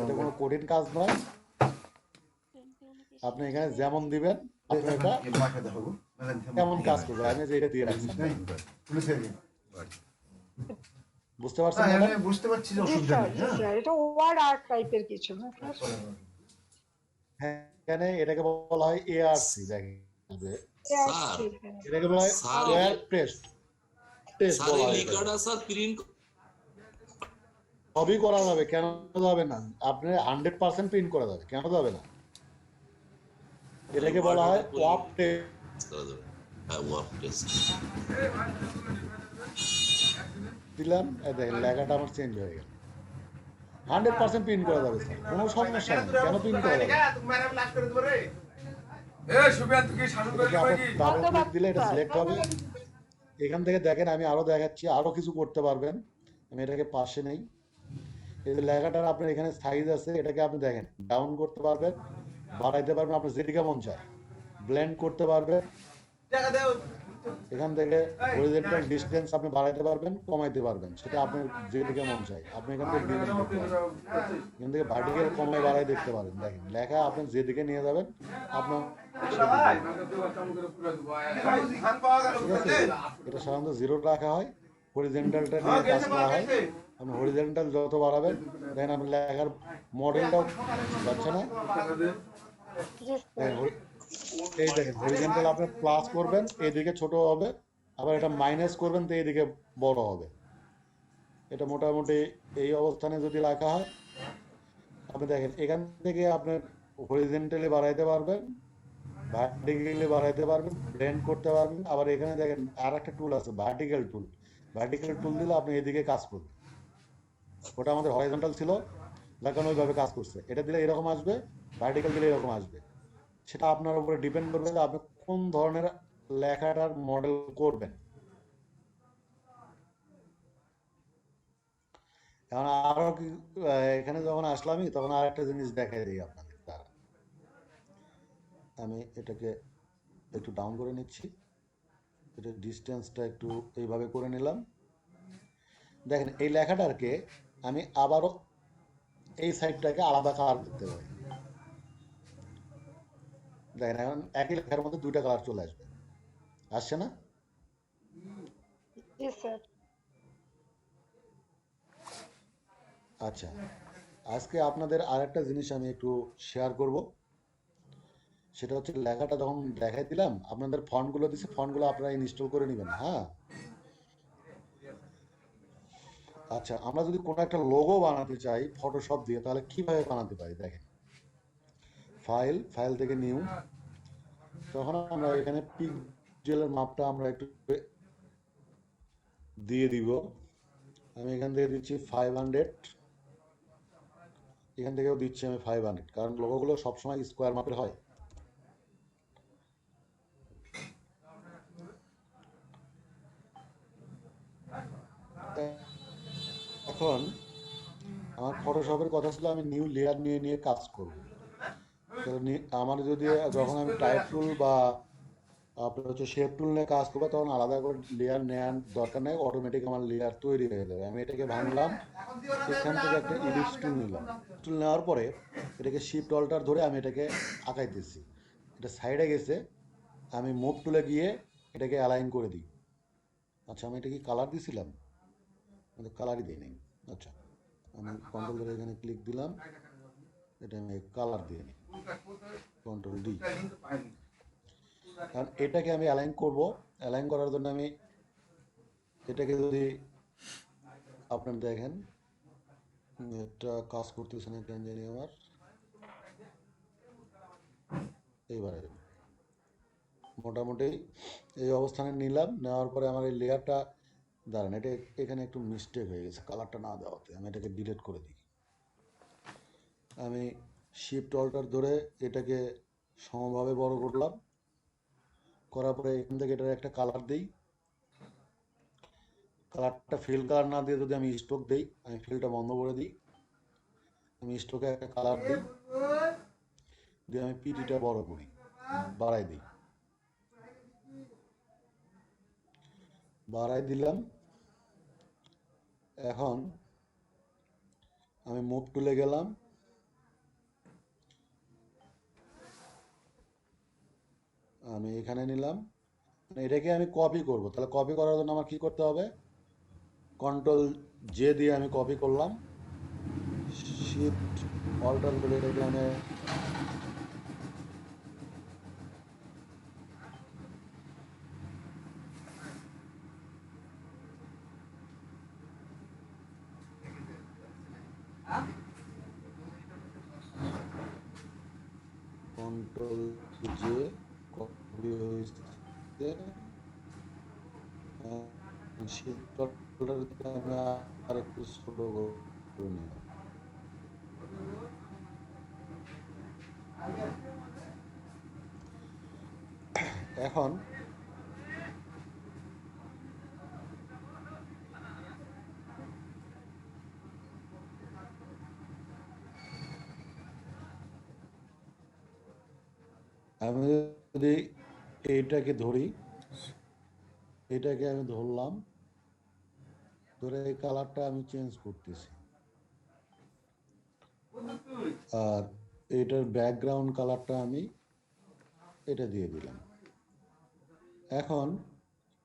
এটা কোনো কঠিন কাজ নয়। আপনি এখানে যেমন দিবেন আপনি এটা মাকে দেখো কেমন কাজ করবে, আমি যে এটা দিয়ে রাখছি। পুলিশ বুঝতে পারছেন হ্যাঁ ম্যাডাম? আমি বুঝতে পারছি যে জি অসুবিধা স্যার, নেই। জি হ্যাঁ স্যার, এটা ওয়ার্ড আর্ট টাইপের কিছু না স্যার? হ্যাঁ, এখানে এটাকে বলা হয় এআরসি। দেখেন স্যার, ARC, হ্যাঁ। এটাকে বলা হয় স্যার ওয়্যার এই টেস্ট টেস্ট স্যার বলা এই হয় এটাকে। লেখাটা স্যার প্রিন্ট সবই করা যাবে, কেন যাবে না? আপনি 100% প্রিন্ট করা যাবে, কেন যাবে না? এটাকে বলা হয় ওয়াপ টেস্ট। করা যাবে। হ্যাঁ, ওয়ার্ক টেস্ট। দিলাম, এই দেখেন লেখাটা আমার চেঞ্জ হয়ে গেল। 100% প্রিন্ট করা যাবে স্যার, কোনো সমস্যা নেই। কেন প্রিন্ট করা যাবে? এটাকে আপনার ডাবল ধন্যবাদ ক্লিক দিলে এটা স্যার। সিলেক্ট হবে। এখান থেকে দেখেন আমি আরো দেখাচ্ছি, আরো কিছু করতে পারবেন। আমি এটাকে পাশে নেই। এই যে লেখাটার আপনার এখানে সাইজ আছে, এটাকে আপনি দেখেন ডাউন করতে পারবেন, বাড়াইতে পারবেন আপনার যেদিকে মন চায়, ব্লেন্ড করতে পারবেন। এখান থেকে হরিজন্টাল ডিসটেন্স আপনি বাড়াইতে পারবেন, কমাইতে পারবেন, সেটা আপনার যেদিকে মন চায় আপনি এখান থেকে ডিজাইন করতে পারবেন। এখান থেকে ভার্টিক্যাল কমাই বাড়াই দেখতে পারেন। দেখেন লেখা আপনি যেদিকে নিয়ে যাবেন আপনার সেদিকে। ঠিক আছে, এটা সাধারণত জিরো রাখা হয়, হরিজেন্টালটা নিয়ে কাজ করা হয়। আপনি হরিজেন্টাল যত বাড়াবেন দেখেন আপনার লেখার মডেলটাও যাচ্ছে না। জি স্যার। দেখেন, এই দেখেন হরিজেন্টাল আপনি প্লাস করবেন এইদিকে ছোট হবে, আবার এটা মাইনাস করবেন তো এইদিকে বড় হবে। এটা মোটামুটি এই অবস্থানে যদি রাখা হয়, আপনি দেখেন এখান থেকে আপনি হরিজেন্টালি বাড়াইতে পারবেন, ভার্টিক্যালি বাড়াইতে পারবেন, ব্লেন্ড করতে পারবেন। আবার এখানে দেখেন আর একটা টুল আছে ভার্টিক্যাল টুল। ভার্টিক্যাল টুল দিলে আপনি এদিকে কাজ করবেন। ওটা আমাদের হরিজন্টাল ছিল, দেখানো ওইভাবে কাজ করছে। এটা দিলে এরকম আসবে, ভার্টিক্যাল দিলে এরকম আসবে। সেটা আপনার উপরে ডিপেন্ড করবে যে আপনি কোন ধরনের লেখাটার মডেল করবেন। এখন আরো কি, এখানে যখন আসলামই তখন আর একটা জিনিস দেখাই দিই আপনাদের। দাঁড়ান, আমি এটাকে একটু ডাউন করে নিচ্ছি, এটা ডিস্টেন্সটা একটু এইভাবে করে নিলাম। দেখেন এই লেখাটাকে আমি আবারও এই সাইডটাকে আলাদা কালার করতে পারি। দেখেন এখন একই লেখার মধ্যে দুইটা কালার চলে আসবে, আসছে না? জি স্যার। আচ্ছা, আজকে আপনাদের আরেকটা জিনিস আমি একটু শেয়ার করব। সেটা হচ্ছে লেখাটা যখন দেখাই দিলাম, আপনাদের ফন্টগুলো দিচ্ছে, ফন্টগুলো আপনারা ইনস্টল করে নেবেন। হ্যাঁ, আচ্ছা, আমরা যদি কোনো একটা লোগো বানাতে চাই ফটোশপ দিয়ে, তাহলে কিভাবে বানাতে পারি? দেখেন ফাইল, ফাইল থেকে নিউ, তখন আমরা এখানে পিক্সেলের মাপটা আমরা একটু দিয়ে দিব। আমি এখান থেকে দিচ্ছি 500, এখান থেকেও দিচ্ছি আমি 500, কারণ লোগোগুলো সবসময় স্কোয়ার মাপের হয়। এখন আমার ফটোশপের কথা ছিল আমি নিউ লেয়ার নিয়ে নিয়ে কাজ করব। আমার যদি যখন আমি টাইপ টুল বা আপনার হচ্ছে শেপ টুল নিয়ে কাজ করবো, তখন আলাদা করে লেয়ার নেওয়ার দরকার নেই, অটোমেটিক আমার লেয়ার তৈরি হয়ে যাবে। আমি এটাকে ভাঙলাম, এখান থেকে একটা ইলিপস টুল নিলাম। টুল নেওয়ার পরে এটাকে শিফট অল্টার ধরে আমি এটাকে আঁকাইতেছি। এটা সাইডে গেছে, আমি মুভ টুলে গিয়ে এটাকে অ্যালাইন করে দিই। আচ্ছা, আমি এটা কি কালার দিছিলাম? আমি কালারই দিই নাই। আচ্ছা, আমি কন্ট্রোল ধরে এখানে ক্লিক দিলাম, এটা আমি কালার দিয়ে নিই, কন্ট্রোল ডি। কারণ এটাকে আমি অ্যালাইন করব, অ্যালাইন করার জন্য আমি এটাকে যদি আপনার দেখেন, এটা কাজ করতেছে না কেন জানি আমার। এইবারে মোটামুটি এই অবস্থানে নিলাম, নেওয়ার পরে আমার এই লেয়ারটা, দাঁড়ান এটা এখানে একটু মিস্টেক হয়ে গেছে কালারটা না দেওয়াতে, আমি এটাকে ডিলিট করে দিই। আমি শিফট অল্টার ধরে এটাকে সমভাবে বড় করলাম, করার পরে এখান থেকে এটার একটা কালার দিই। কালারটা ফিল কালার না দিয়ে যদি আমি স্ট্রোক দিই, আমি ফিলটা বন্ধ করে দিই, আমি স্ট্রোকে একটা কালার দিই, দিয়ে আমি পিটিটা বড় করি, বাড়াই দিই, বাড়াই দিলাম। এখন আমি মুভ টুলে গেলাম, আমি এখানে নিলাম, এটাকে আমি কপি করব। তাহলে কপি করার জন্য আমার কি করতে হবে? কন্ট্রোল জে দিয়ে আমি কপি করলাম, শিফট অল্টার করে এটাকে আমি কন্ট্রোল জে কপি হয়েছে, শিফট অল্টার আমি আর একটু ছোট করে নিলাম। এখন আমি যদি এইটাকে ধরি, এটাকে আমি ধরলাম, ধরে এই কালারটা আমি চেঞ্জ করতেছি, আর এটার ব্যাকগ্রাউন্ড কালারটা আমি এটা দিয়ে দিলাম। এখন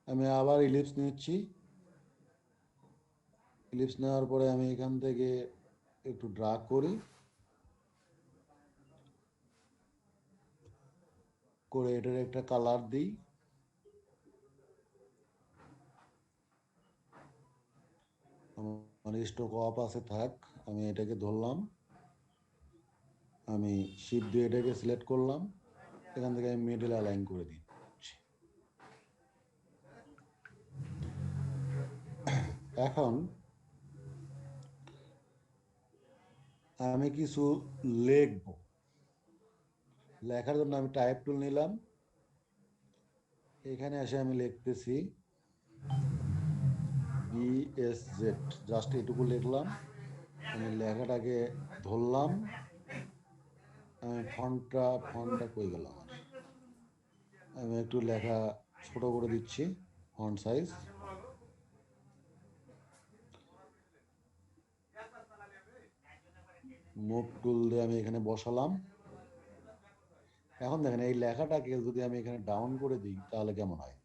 আমি আবার ইলিপস নিচ্ছি, ইলিপস নেওয়ার পরে আমি এখান থেকে একটু ড্রাগ করি, করে এটার একটা কালার দিই, আমার স্টক অফ আছে থাক, আমি এটাকে ধরলাম, আমি শিপ দিয়ে এটাকে সিলেক্ট করলাম, এখান থেকে আমি মিডল অ্যালাইন করে দিচ্ছি। এখন আমি কিছু লিখব, লেখার জন্য আমি টাইপ টুল নিলাম, এখানে এসে আমি লিখতেছি BSZ, জাস্ট এটুকু লিখলাম, আমি লেখাটাকে ধরলাম, আমি ফন্টটা কই গেল আমার, আমি একটু লেখা ছোট করে দিচ্ছি, ফন্ট সাইজ, মুভ টুল দিয়ে আমি এখানে বসালাম। এখন দেখেন এই লেখাটাকে যদি আমি এখানে ডাউন করে দিই তাহলে কেমন হয়,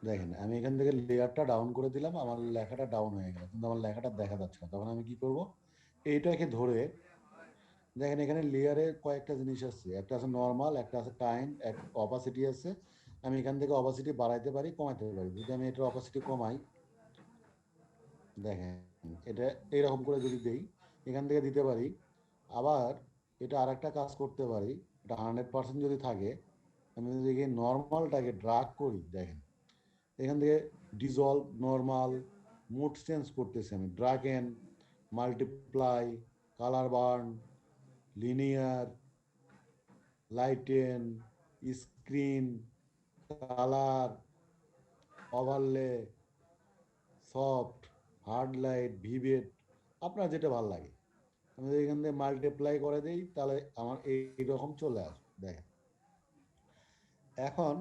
দেখেন আমি এখান থেকে লেয়ারটা ডাউন করে দিলাম, আমার লেখাটা ডাউন হয়ে গেল, কিন্তু আমার লেখাটা দেখা যাচ্ছে না। তখন আমি কি করব, এইটাকে ধরে দেখেন এখানে লেয়ারে কয়েকটা জিনিস আছে, একটা আছে নর্মাল, একটা আছে কাইন্ড, এক অপাসিটি আছে, আমি এখান থেকে অপাসিটি বাড়াইতে পারি, কমাইতে পারি। যদি আমি এটার অপাসিটি কমাই, দেখেন এটা এইরকম করে যদি দেই, এখান থেকে দিতে পারি। আবার এটা আর একটা কাজ করতে পারি, এটা 100% যদি থাকে, আমি যদি নর্মালটাকে ড্রাগ করি, দেখেন এখান থেকে ডিজলভ, নর্মাল, মুড চেঞ্জ করতেছি আমি, drag and, multiply, colour burn, linear, lighten, screen, colour, overlay, soft, hard light, vivid, আপনার যেটা ভালো লাগে। আমি যদি এখান থেকে মাল্টিপ্লাই করে দিই তাহলে আমার এইরকম চলে আসবে। দেখেন এখন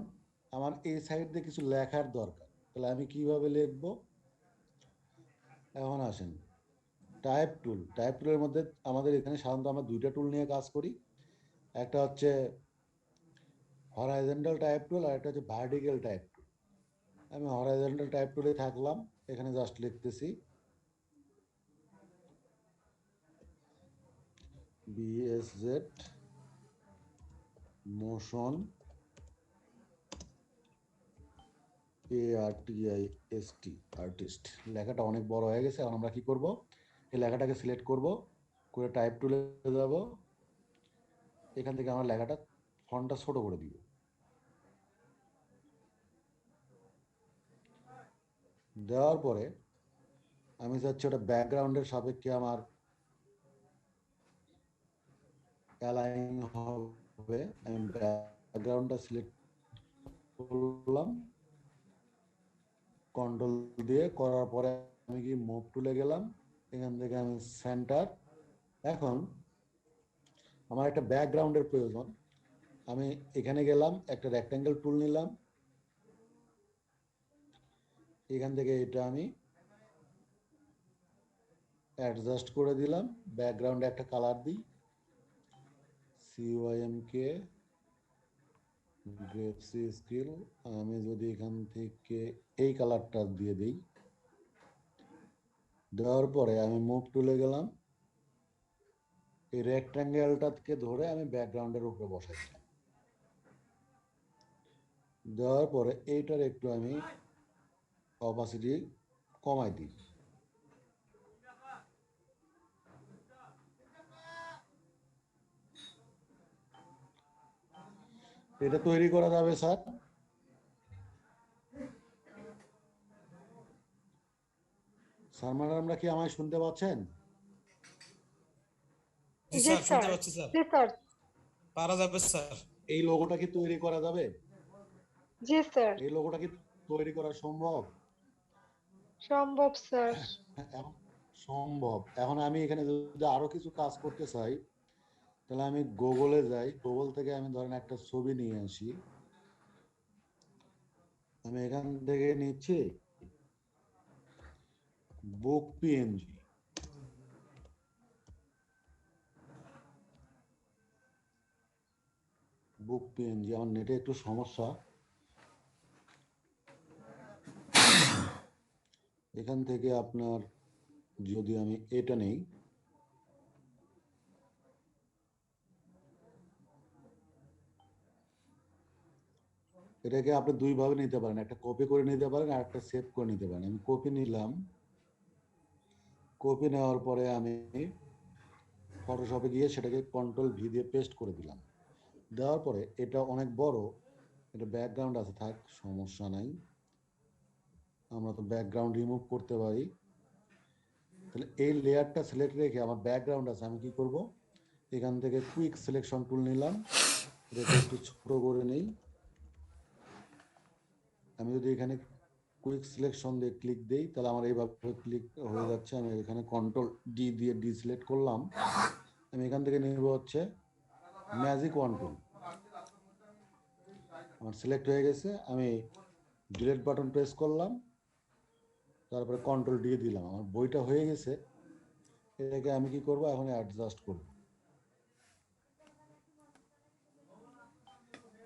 আমার এই সাইড দিয়ে কিছু লেখার দরকার, তাহলে আমি কিভাবে লিখব, এখন আসেন টাইপ টুল, টাইপ টুলের মধ্যে আমাদের এখানে সাধারণত আমরা দুইটা টুল নিয়ে কাজ করি, একটা হচ্ছে হরাইজন্টাল টাইপ টুল আর একটা হচ্ছে ভার্টিক্যাল টাইপ টুল। আমি হরাইজন্টাল টাইপ টুলে থাকলাম, এখানে জাস্ট লিখতেছি BSZ মোশন ARTIST, আর্টিস্ট। লেখাটা অনেক বড় হয়ে গেছে, এখন আমরা কি করব, এই লেখাটাকে সিলেক্ট করব, করে টাইপ টুলে যাব, এখান থেকে আমরা লেখাটা ফন্টটা ছোট করে দিব, দেওয়ার পরে আমি চাচ্ছি ওটা ব্যাকগ্রাউন্ডের সাপেক্ষে আমার অ্যালাইন হবে, আমি ব্যাকগ্রাউন্ডটা সিলেক্ট করলাম, কন্ট্রোল দিয়ে করার পরে আমি কি মুভ টুলে গেলাম, এখান থেকে আমি সেন্টার। এখন আমার একটা ব্যাকগ্রাউন্ডের প্রয়োজন, আমি এখানে গেলাম, একটা রেক্ট্যাঙ্গেল টুল নিলাম, এখান থেকে এটা আমি অ্যাডজাস্ট করে দিলাম, ব্যাকগ্রাউন্ডে একটা কালার দিই, CYMK গ্রেপসি স্কিল, আমি যদি এখান থেকে এই কালারটা দিয়ে দিই, দেওয়ার পরে আমি মুভ টুলে গেলাম, এই রেক্ট্যাঙ্গেলটাকে ধরে আমি ব্যাকগ্রাউন্ডের উপরে বসাই দিলাম। দেওয়ার পরে এইটার একটু আমি অপাসিটি কমাই দিই। এটা তৈরি করা যাবে স্যার। স্যার ম্যাডামরা কি আমায় শুনতে পাচ্ছেন? জি জি স্যার, স্যার, শুনতে পাচ্ছি স্যার। জি স্যার, পারা যাবে স্যার। এই লোগোটা কি তৈরি করা যাবে? জি স্যার, এই লোগোটা কি তৈরি করা সম্ভব? সম্ভব স্যার। এখন সম্ভব। এখন আমি এখানে যদি আরো কিছু কাজ করতে চাই, তাহলে আমি গুগলে যাই, গুগল থেকে আমি ধরেন একটা ছবি নিয়ে আসি, আমি এখান থেকে নিচ্ছি বুক পিএনজি। বুক পিএনজি, আমার নেটে একটু সমস্যা। এখান থেকে আপনার যদি আমি এটা নেই, এটাকে আপনি দুইভাবে নিতে পারেন, একটা কপি করে নিতে পারেন আর একটা সেভ করে নিতে পারেন। আমি কপি নিলাম, কপি নেওয়ার পরে আমি ফটোশপে গিয়ে সেটাকে কন্ট্রোল ভি দিয়ে পেস্ট করে দিলাম। দেওয়ার পরে এটা অনেক বড়, এটা ব্যাকগ্রাউন্ড আছে, থাক সমস্যা নাই, আমরা তো ব্যাকগ্রাউন্ড রিমুভ করতে পারি। তাহলে এই লেয়ারটা সিলেক্ট রেখে আমার ব্যাকগ্রাউন্ড আছে, আমি কি করব, এখান থেকে কুইক সিলেকশন টুল নিলাম, এটাকে একটু ছোট করে নেই। আমি যদি এখানে কুইক সিলেকশন দিয়ে ক্লিক দেই, তাহলে আমার এইভাবে ক্লিক হয়ে যাচ্ছে। আমি এখানে কন্ট্রোল ডি দিয়ে ডিসিলেক্ট করলাম। আমি এখান থেকে নেব হচ্ছে ম্যাজিক ওয়ান টুল, আমার সিলেক্ট হয়ে গেছে। আমি ডিলিট বাটন প্রেস করলাম, তারপরে কন্ট্রোল দিয়ে দিলাম, আমার বইটা হয়ে গেছে। এটাকে আমি কি করব, এখন অ্যাডজাস্ট করব।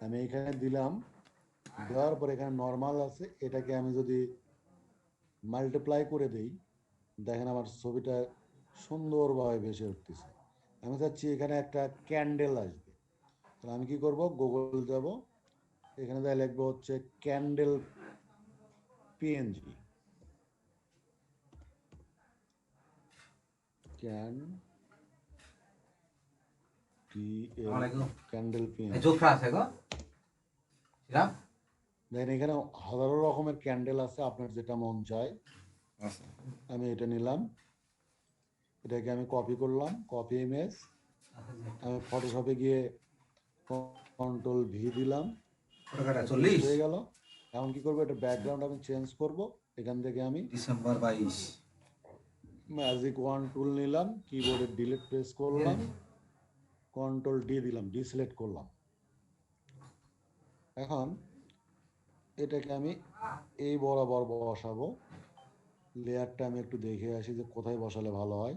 আমি এখানে দিলাম, দেওয়ার পরে এখানে নর্মাল আছে, এটাকে আমি যদি মাল্টিপ্লাই করে দেই, দেখেন আমার ছবিটা সুন্দরভাবে ভেসে উঠতেছে। আমি চাচ্ছি এখানে একটা ক্যান্ডেল আসবে, তাহলে আমি কি করব, গুগল যাব, এখানে যা লিখবো হচ্ছে ক্যান্ডেল পিএনজি, ক্যান্ডেল পিএনজি। দেখেন এখানে হাজারো রকমের ক্যান্ডেল আছে, আপনার যেটা মন চায়। আমি এটা নিলাম, এটাকে আমি কপি করলাম, কপি ইমেজ। আমি ফটোশপে গিয়ে কন্ট্রোল ভি দিলাম, হয়ে গেল। এখন কি করবো, এটা ব্যাকগ্রাউন্ড আমি চেঞ্জ করব। এখান থেকে আমি ডিসেম্বর 22। ম্যাজিক ওয়ান টুল নিলাম, কিবোর্ডে ডিলিট প্রেস করলাম, কন্ট্রোল ডি দিলাম, ডিসিলেক্ট করলাম। এখন এটাকে আমি এই বরাবর বসাবো। লেয়ারটা আমি একটু দেখে আসি যে কোথায় বসালে ভালো হয়।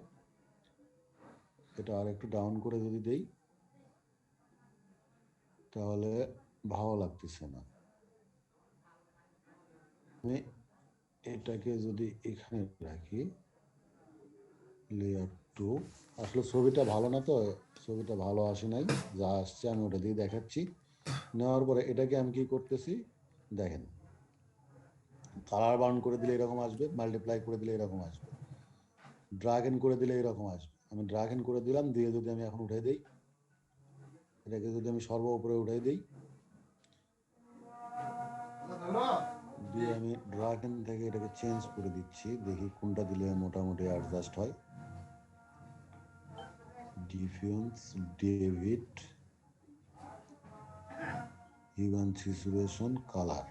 এটা আর একটু ডাউন করে যদি দেই, তাহলে ভালো লাগতেছে না। আমি এটাকে যদি এখানে রাখি, লেয়ার টু, আসলে ছবিটা ভালো না, তো ছবিটা ভালো আসে নাই, যা আসছে আমি ওটা দিয়ে দেখাচ্ছি। নেওয়ার পরে এটাকে আমি কি করতেছি দেখেন, কালার বাউন্ড করে দিলে এরকম আসবে, মাল্টিপ্লাই করে দিলে এরকম আসবে, ড্রাগন করে দিলে এরকম আসবে। আমি ড্রাগন করে দিলাম, দিয়ে যদি আমি এখন উঠে দিই, এটাকে যদি আমি সর্ব উপরে উঠে দিই, দিয়ে আমি ড্রাগন থেকে এটাকে চেঞ্জ করে দিচ্ছি, দেখি কোনটা দিলে মোটামুটি অ্যাডজাস্ট হয়। Diffuse, divide, even situation, colour,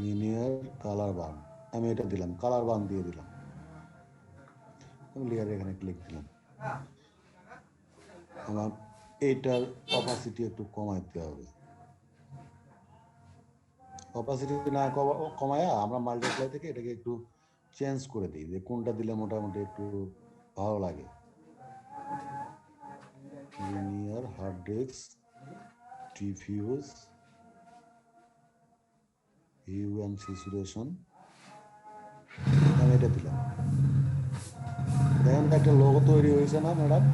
linear, colour burn, আমি এটা দিলাম, কালার বান দিয়ে দিলাম। আমি লেয়ার এখানে ক্লিক দিলাম। আমার এইটার অপাসিটি একটু কমাইতে হবে। অপাসিটি না কমায়া আমরা মাল্টিপ্লাই থেকে এটাকে একটু চেঞ্জ করে দিই, যে কোনটা দিলে মোটামুটি একটু ভালো লাগে। Linear, hard disk, diffuse, hue and situation, আমি এটা দিলাম। দেখেন তো একটা লোগো তৈরি হয়েছে না ম্যাডাম?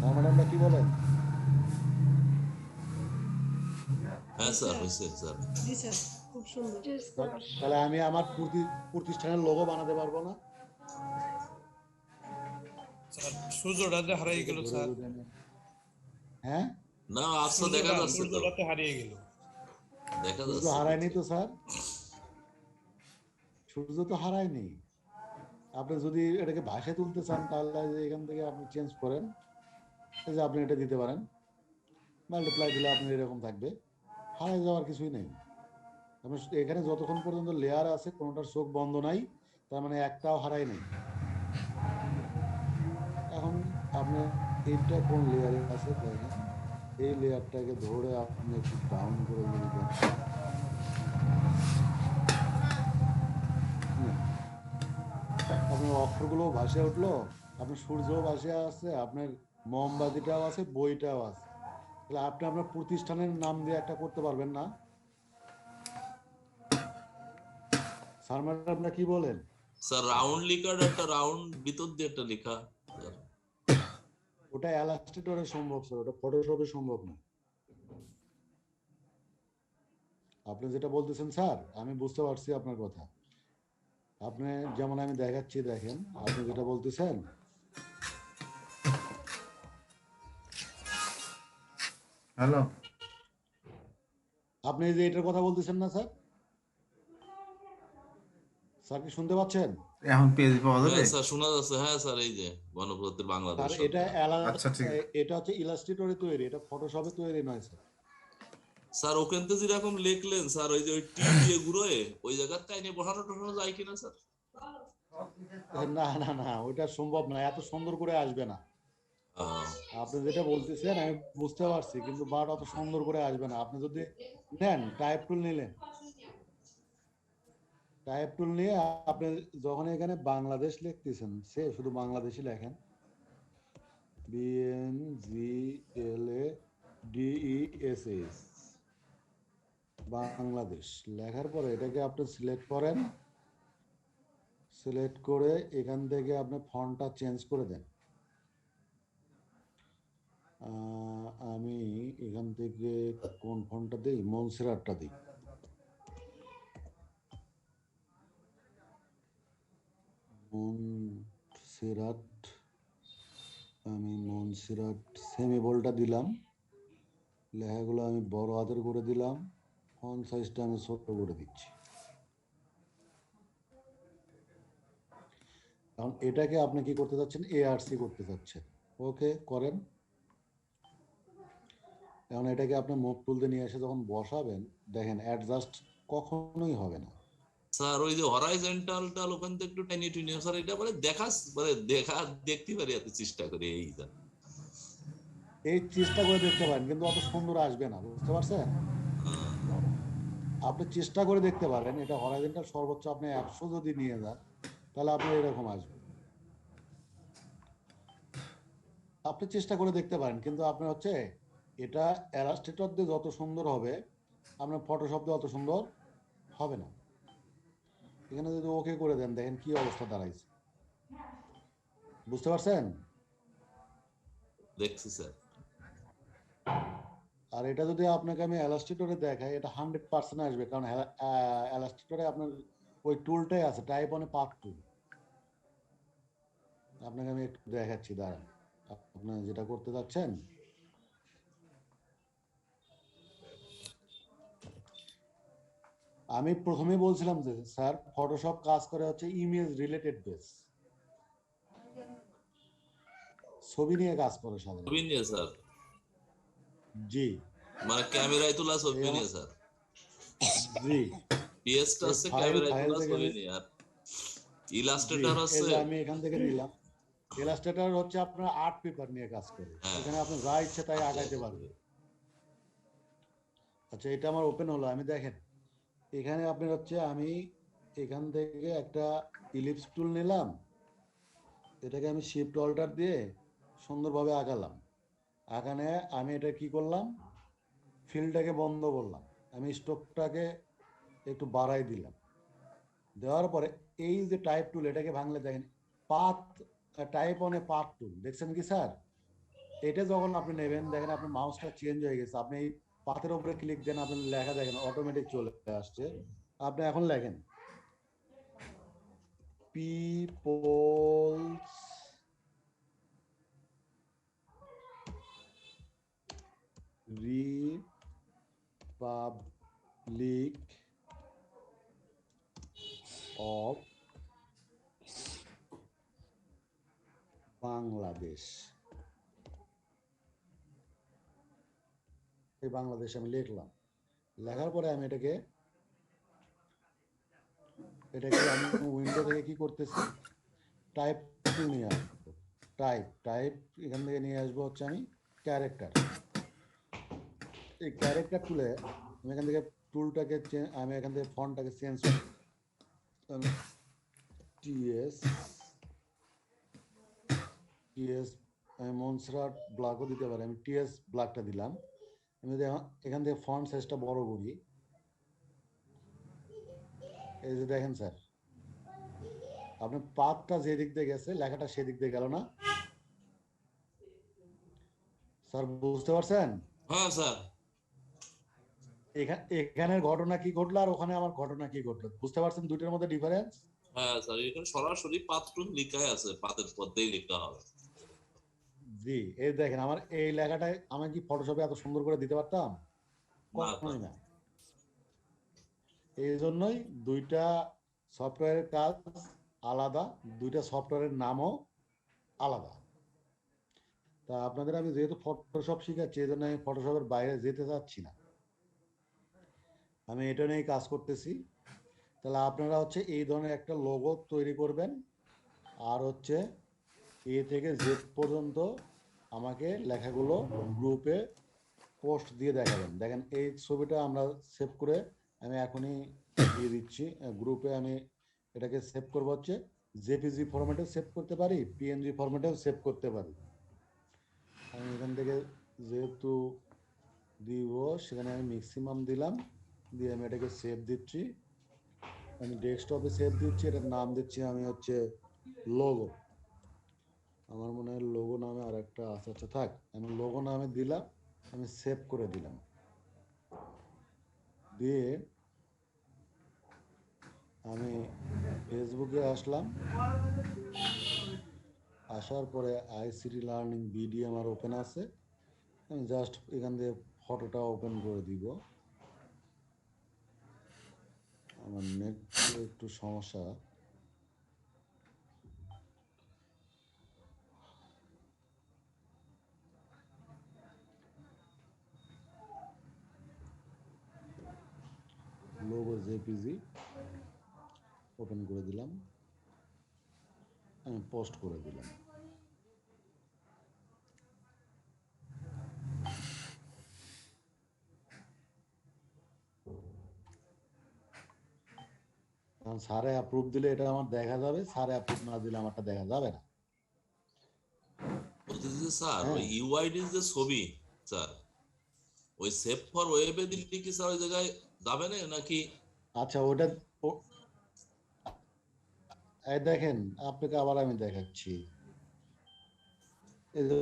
না ম্যাডামরা কি বলেন? হ্যাঁ স্যার হয়েছে স্যার। তাহলে আমি আমার প্রতিষ্ঠানের লোগো বানাতে পারবো না? স্যার সূর্যটাতে হারিয়ে গেল ধরে স্যার। যদি আমি- হ্যাঁ, না আচ্ছা দেখা যাচ্ছে তো, সূর্যটাতে হারিয়ে গেল। দেখা সূর্য যাচ্ছে। হারায়নি তো স্যার, সূর্য তো হারায়নি। আপনি যদি এটাকে ভাষায় তুলতে চান তাহলে যে এখান থেকে আপনি চেঞ্জ করেন, এই যে আপনি এটা দিতে পারেন, মাল্টিপ্লাই দিলে আপনি এরকম থাকবে, হারায় যাওয়ার কিছুই নেই। আপনি এখানে যতক্ষণ পর্যন্ত লেয়ার আছে কোনোটার চোখ বন্ধ নাই, তার মানে একটাও হারাই নেই। এখন আপনি এইটা কোন লেয়ারে আছে দেখেন, এই লেয়ারটাকে ধরে আপনি একটু ডাউন করে যদি দেন, হুম, আপনার অক্ষরগুলো ভাসে উঠলো, আপনার সূর্যও ভাসে আছে, আপনার মোমবাতিটাও আছে, বইটাও আছে। তাহলে আপনি আপনার প্রতিষ্ঠানের নাম দিয়ে একটা করতে পারবেন না? স্যার ম্যাডাম আপনারা কি বলেন? স্যার রাউন্ড লিখার একটা রাউন্ড ভিতর দিয়ে একটা লেখা স্যার। ওটা অ্যালাস্ট্রেটরে সম্ভব স্যার, ওটা ফটোশপে সম্ভব না। আপনি যেটা বলতেছেন স্যার, আমি বুঝতে পারছি আপনার কথা। আপনি যেমন আমি দেখাচ্ছি দেখেন, আপনি যেটা বলতেছেন, হ্যালো, আপনি এই যে এটার কথা বলতেছেন না স্যার? স্যার কি শুনতে পাচ্ছেন? এখন পেজ পাওয়া যাবে? হ্যাঁ স্যার শোনা যাচ্ছে, হ্যাঁ স্যার এই যে গণপ্রজাতন্ত্রী বাংলাদেশ স্যার এটা সরকার। আচ্ছা ঠিক আছে। এটা হচ্ছে ইলাস্ট্রেটরে তৈরি, এটা ফটোশপে তৈরি নয় স্যার। স্যার ওখান থেকে যেরকম লিখলেন স্যার, ওই যে ওই টি দিয়ে ঘুরোয় ওই জায়গার তাই নিয়ে বসানো টসানো যায় কিনা স্যার? না না না, ওইটা সম্ভব না, এত সুন্দর করে আসবে না। আপনি যেটা বলতেছেন আমি বুঝতে পারছি, কিন্তু বাট অত সুন্দর করে আসবে না। আপনি যদি নেন টাইপ টুল নিলেন, টাইপ টুল নিয়ে আপনি যখন এখানে বাংলাদেশ লিখতেছেন, সে শুধু বাংলাদেশই লেখেন, BNGLADESS, বাংলাদেশ লেখার পরে এটাকে আপনি সিলেক্ট করেন, সিলেক্ট করে এখান থেকে আপনি ফন্টটা চেঞ্জ করে দেন। আমি এখান থেকে কোন ফন্টটা দিই, মনসেরাটটা দিই। মনসেরাট, আমি মনসেরাট সেমি বোল্ডটা দিলাম, লেখাগুলো আমি বড় হাতের করে দিলাম, ফন্ট সাইজটা আমি ছোট করে দিচ্ছি। কারণ এটাকে আপনি কি করতে চাচ্ছেন, ARC করতে চাচ্ছেন, ওকে করেন। এখন এটাকে আপনি মুভ তুলতে নিয়ে এসে যখন বসাবেন, দেখেন অ্যাডজাস্ট কখনোই হবে না। স্যার ওই যে হরাইজন্টালটা ওখান থেকে একটু টেনে টুনে স্যার এটা মানে দেখতে পারি এত চেষ্টা করি এই স্যার। এই চেষ্টা করে দেখতে পারেন, কিন্তু অত সুন্দর আসবে না, বুঝতে পারছেন? আপনি চেষ্টা করে দেখতে পারেন, এটা হরাইজন্টাল সর্বোচ্চ আপনি 100 যদি নিয়ে যান, তাহলে আপনার এরকম আসবে। আপনি চেষ্টা করে দেখতে পারেন, কিন্তু আপনি হচ্ছে এটা অ্যালাস্ট্রেটর দিয়ে যত সুন্দর হবে, আপনার ফটোশপ দিয়ে অত সুন্দর হবে না। এখানে যদি ওকে করে দেন, দেখেন কি অবস্থা দাঁড়াইছে, বুঝতে পারছেন? দেখছি স্যার। আর এটা যদি আপনাকে আমি অ্যালাস্ট্রেটরে দেখাই, এটা 100% আসবে, কারণ অ্যালাস্ট্রেটরে আপনার ওই টুলটাই আছে, টাইপ অন পাথ টুল। আপনাকে আমি একটু দেখাচ্ছি, দাঁড়ান। আপনি যেটা করতে যাচ্ছেন, আমি প্রথমেই বলছিলাম যে স্যার ফটোশপ কাজ করে হচ্ছে ইমেজ রিলেটেড বেস, ছবি নিয়ে কাজ করে সাধারণত। ছবি নিয়ে স্যার, জি মানে ক্যামেরায় তোলা ছবি নিয়ে স্যার। জি, পিএসটা এই হচ্ছে ফাইল ক্যামেরায় ফাইল তোলা থেকে ছবি নিয়ে, আর জি, ইলাস্ট্রেটর এই হচ্ছে যে আমি এখান থেকে নিলাম, ইলাস্ট্রেটর হচ্ছে আপনার আর্ট পেপার নিয়ে কাজ করে, হ্যাঁ। এখানে আপনি যা ইচ্ছে তাই আগাইতে পারবেন। আচ্ছা, এটা আমার ওপেন হলো, আমি দেখেন এখানে আপনার হচ্ছে আমি এখান থেকে একটা ইলিপস টুল নিলাম, এটাকে আমি শিফট অল্টার দিয়ে সুন্দরভাবে আঁকালাম। আঁকানে আমি এটা কি করলাম, ফিল্ডটাকে বন্ধ করলাম, আমি স্ট্রোকটাকে একটু বাড়াই দিলাম, দেওয়ার পরে এই যে টাইপ টুল, এটাকে ভাঙলে দেখেন path, type on a path টুল, দেখছেন কি স্যার? এটা যখন আপনি নেবেন, দেখেন আপনার মাউসটা চেঞ্জ হয়ে গেছে, আপনি এই পাথের উপরে ক্লিক দেন, আপনি লেখা দেখেন অটোমেটিক চলে আসছে। আপনি এখন লেখেন পিপলস রিপাবলিক অফ বাংলাদেশ। এই বাংলাদেশ আমি লিখলাম, লেখার পরে আমি এটাকে আমি উইন্ডো থেকে কি করতেছি, টাইপ টুল নিয়ে আসবো। টাইপ এখান থেকে নিয়ে আসবো হচ্ছে আমি ক্যারেক্টার। এই ক্যারেক্টার টুলে আমি এখান থেকে টুলটাকে আমি এখান থেকে ফন্টটাকে চেঞ্জ টিএস আমি মনসরাট ব্ল্যাকও দিতে পারি, আমি টিএস ব্ল্যাকটা দিলাম। আমি যদি এখান থেকে ফন্ট সাইজটা বড় করি, এই যে দেখেন স্যার, আপনার পাথটা যে দিক দিয়ে গেছে, লেখাটা সেদিক দিয়ে গেল না স্যার? বুঝতে পারছেন? হ্যাঁ স্যার। এখানের ঘটনা কি ঘটলো আর ওখানে আমার ঘটনা কি ঘটলো, বুঝতে পারছেন দুইটার মধ্যে ডিফারেন্স? হ্যাঁ স্যার, এখানে সরাসরি পাত্রুন লেখাই আছে, পাতের পদ্মেই লেখা হবে। জি, এই দেখেন আমার এই লেখাটাই আমি কি ফটোশপে এত সুন্দর করে দিতে পারতাম? না কখনোই না। এই জন্যই দুইটা সফটওয়্যারের কাজ আলাদা, দুইটা সফটওয়্যারের নামও আলাদা। তা আপনাদের আমি যেহেতু ফটোশপ শিখাচ্ছি, এই জন্য আমি ফটোশপের বাইরে যেতে চাচ্ছি না, আমি এটা নিয়েই কাজ করতেছি। তাহলে আপনারা হচ্ছে এই ধরনের একটা লোগো তৈরি করবেন, আর হচ্ছে এ থেকে জেড পর্যন্ত আমাকে লেখাগুলো গ্রুপে পোস্ট দিয়ে দেখাবেন। দেখেন এই ছবিটা আমরা সেভ করে আমি এখনই দিয়ে দিচ্ছি গ্রুপে। আমি এটাকে সেভ করবো হচ্ছে জেপিজি ফরম্যাটে সেভ করতে পারি, পিএনজি ফরম্যাটেও সেভ করতে পারি। আমি এখান থেকে যেহেতু দিব, সেখানে আমি ম্যাক্সিমাম দিলাম, দিয়ে আমি এটাকে সেভ দিচ্ছি। আমি ডেস্কটপে সেভ দিচ্ছি, এটার নাম দিচ্ছি আমি হচ্ছে লোগো। আমার মনে হয় লোগো নামে আর একটা আছে, আচ্ছা থাক, আমি লোগো নামে দিলাম, আমি সেভ করে দিলাম। দিয়ে আমি ফেসবুকে আসলাম, আসার পরে আইসিটি লার্নিং বিডি আমার ওপেন আছে, আমি জাস্ট এখান থেকে ফটোটা ওপেন করে দিব। আমার নেট একটু সমস্যা, লোগো জেপিজি ওপেন করে দিলাম, আমি পোস্ট করে দিলাম। কারণ স্যারে অ্যাপ্রুভ দিলে এটা আমার দেখা যাবে, স্যারে অ্যাপ্রুভ না দিলে আমারটা দেখা যাবে না। বলতেছি যে স্যার, হ্যাঁ, ওই ইউআইডি যে ছবি স্যার, ওই সেভ ফর ওয়েবে দিলে কি স্যার ওই জায়গায় যাবে না নাকি? আচ্ছা ওটা এই দেখেন আপনাকে আবার আমি দেখাচ্ছি। এই যে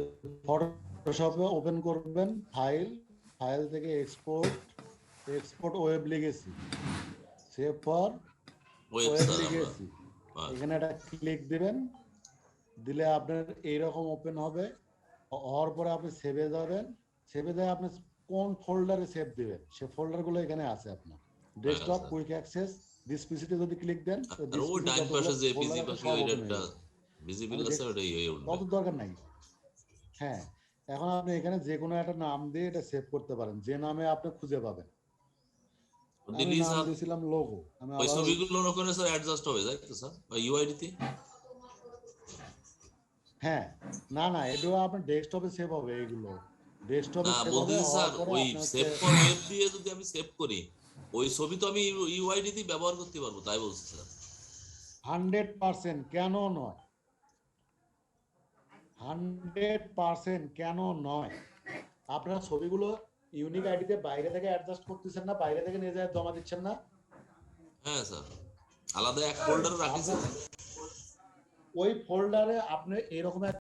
ফটোশপে ওপেন করবেন, ফাইল থেকে এক্সপোর্ট ওয়েব লিখেছি, save for web web sir আমরা লিখেছি, এখানে একটা ক্লিক দিবেন, দিলে আপনার এইরকম ওপেন হবে। হওয়ার পরে আপনি সেভে যাবেন, সেভে যায় আপনি কোন ফোল্ডারে সেভ দিবেন, সে ফোল্ডারগুলো এখানে আছে আপনার desktop sir. Quick access this পিসিতে যদি ক্লিক দেন, তো আর দিস ও পিসি ডাইন যতগুলো পাশে যে ফোল্ডার পিজি আছে পাখি সব ওইটা ওপেন হয়ে একটা যাবে। ভিজিবল আমি আছে, ওটা ইয়ে উঠবে। তত দরকার নাই। হ্যাঁ, এখন আপনি এখানে যে কোনো একটা নাম দিয়ে এটা সেভ করতে পারেন, যে নামে আপনি খুঁজে পাবেন। আমি দিলি নাম স্যার, দিয়েছিলাম লোগো, আমি ওই আবার ছবিগুলো ওখানে স্যার অ্যাডজাস্ট হবে, তাই তো স্যার, ওই ইউআইডি তে? হ্যাঁ, না না এটাও আপনার ডেস্কটপে সেভ হবে, এইগুলো ডেস্কটপে না সেভ হবে। বলতেছি হওয়ার স্যার, পরে ওই আপনি হচ্ছে সেভ ফর ওয়েব দিয়ে যদি আমি সেভ করি, ওই ছবি তো আমি ইউআইডি দিয়ে ব্যবহার করতে পারবো, তাই বলছি স্যার। 100% কেন নয়, 100% কেন নয়। আপনার ছবিগুলো ইউনিক আইডিতে বাইরে থেকে অ্যাডজাস্ট করতেছেন না, বাইরে থেকে নিয়ে যায় জমা দিচ্ছেন না? হ্যাঁ স্যার, আলাদা এক ফোল্ডার রাখিছে? ওই ফোল্ডারে আপনি এরকম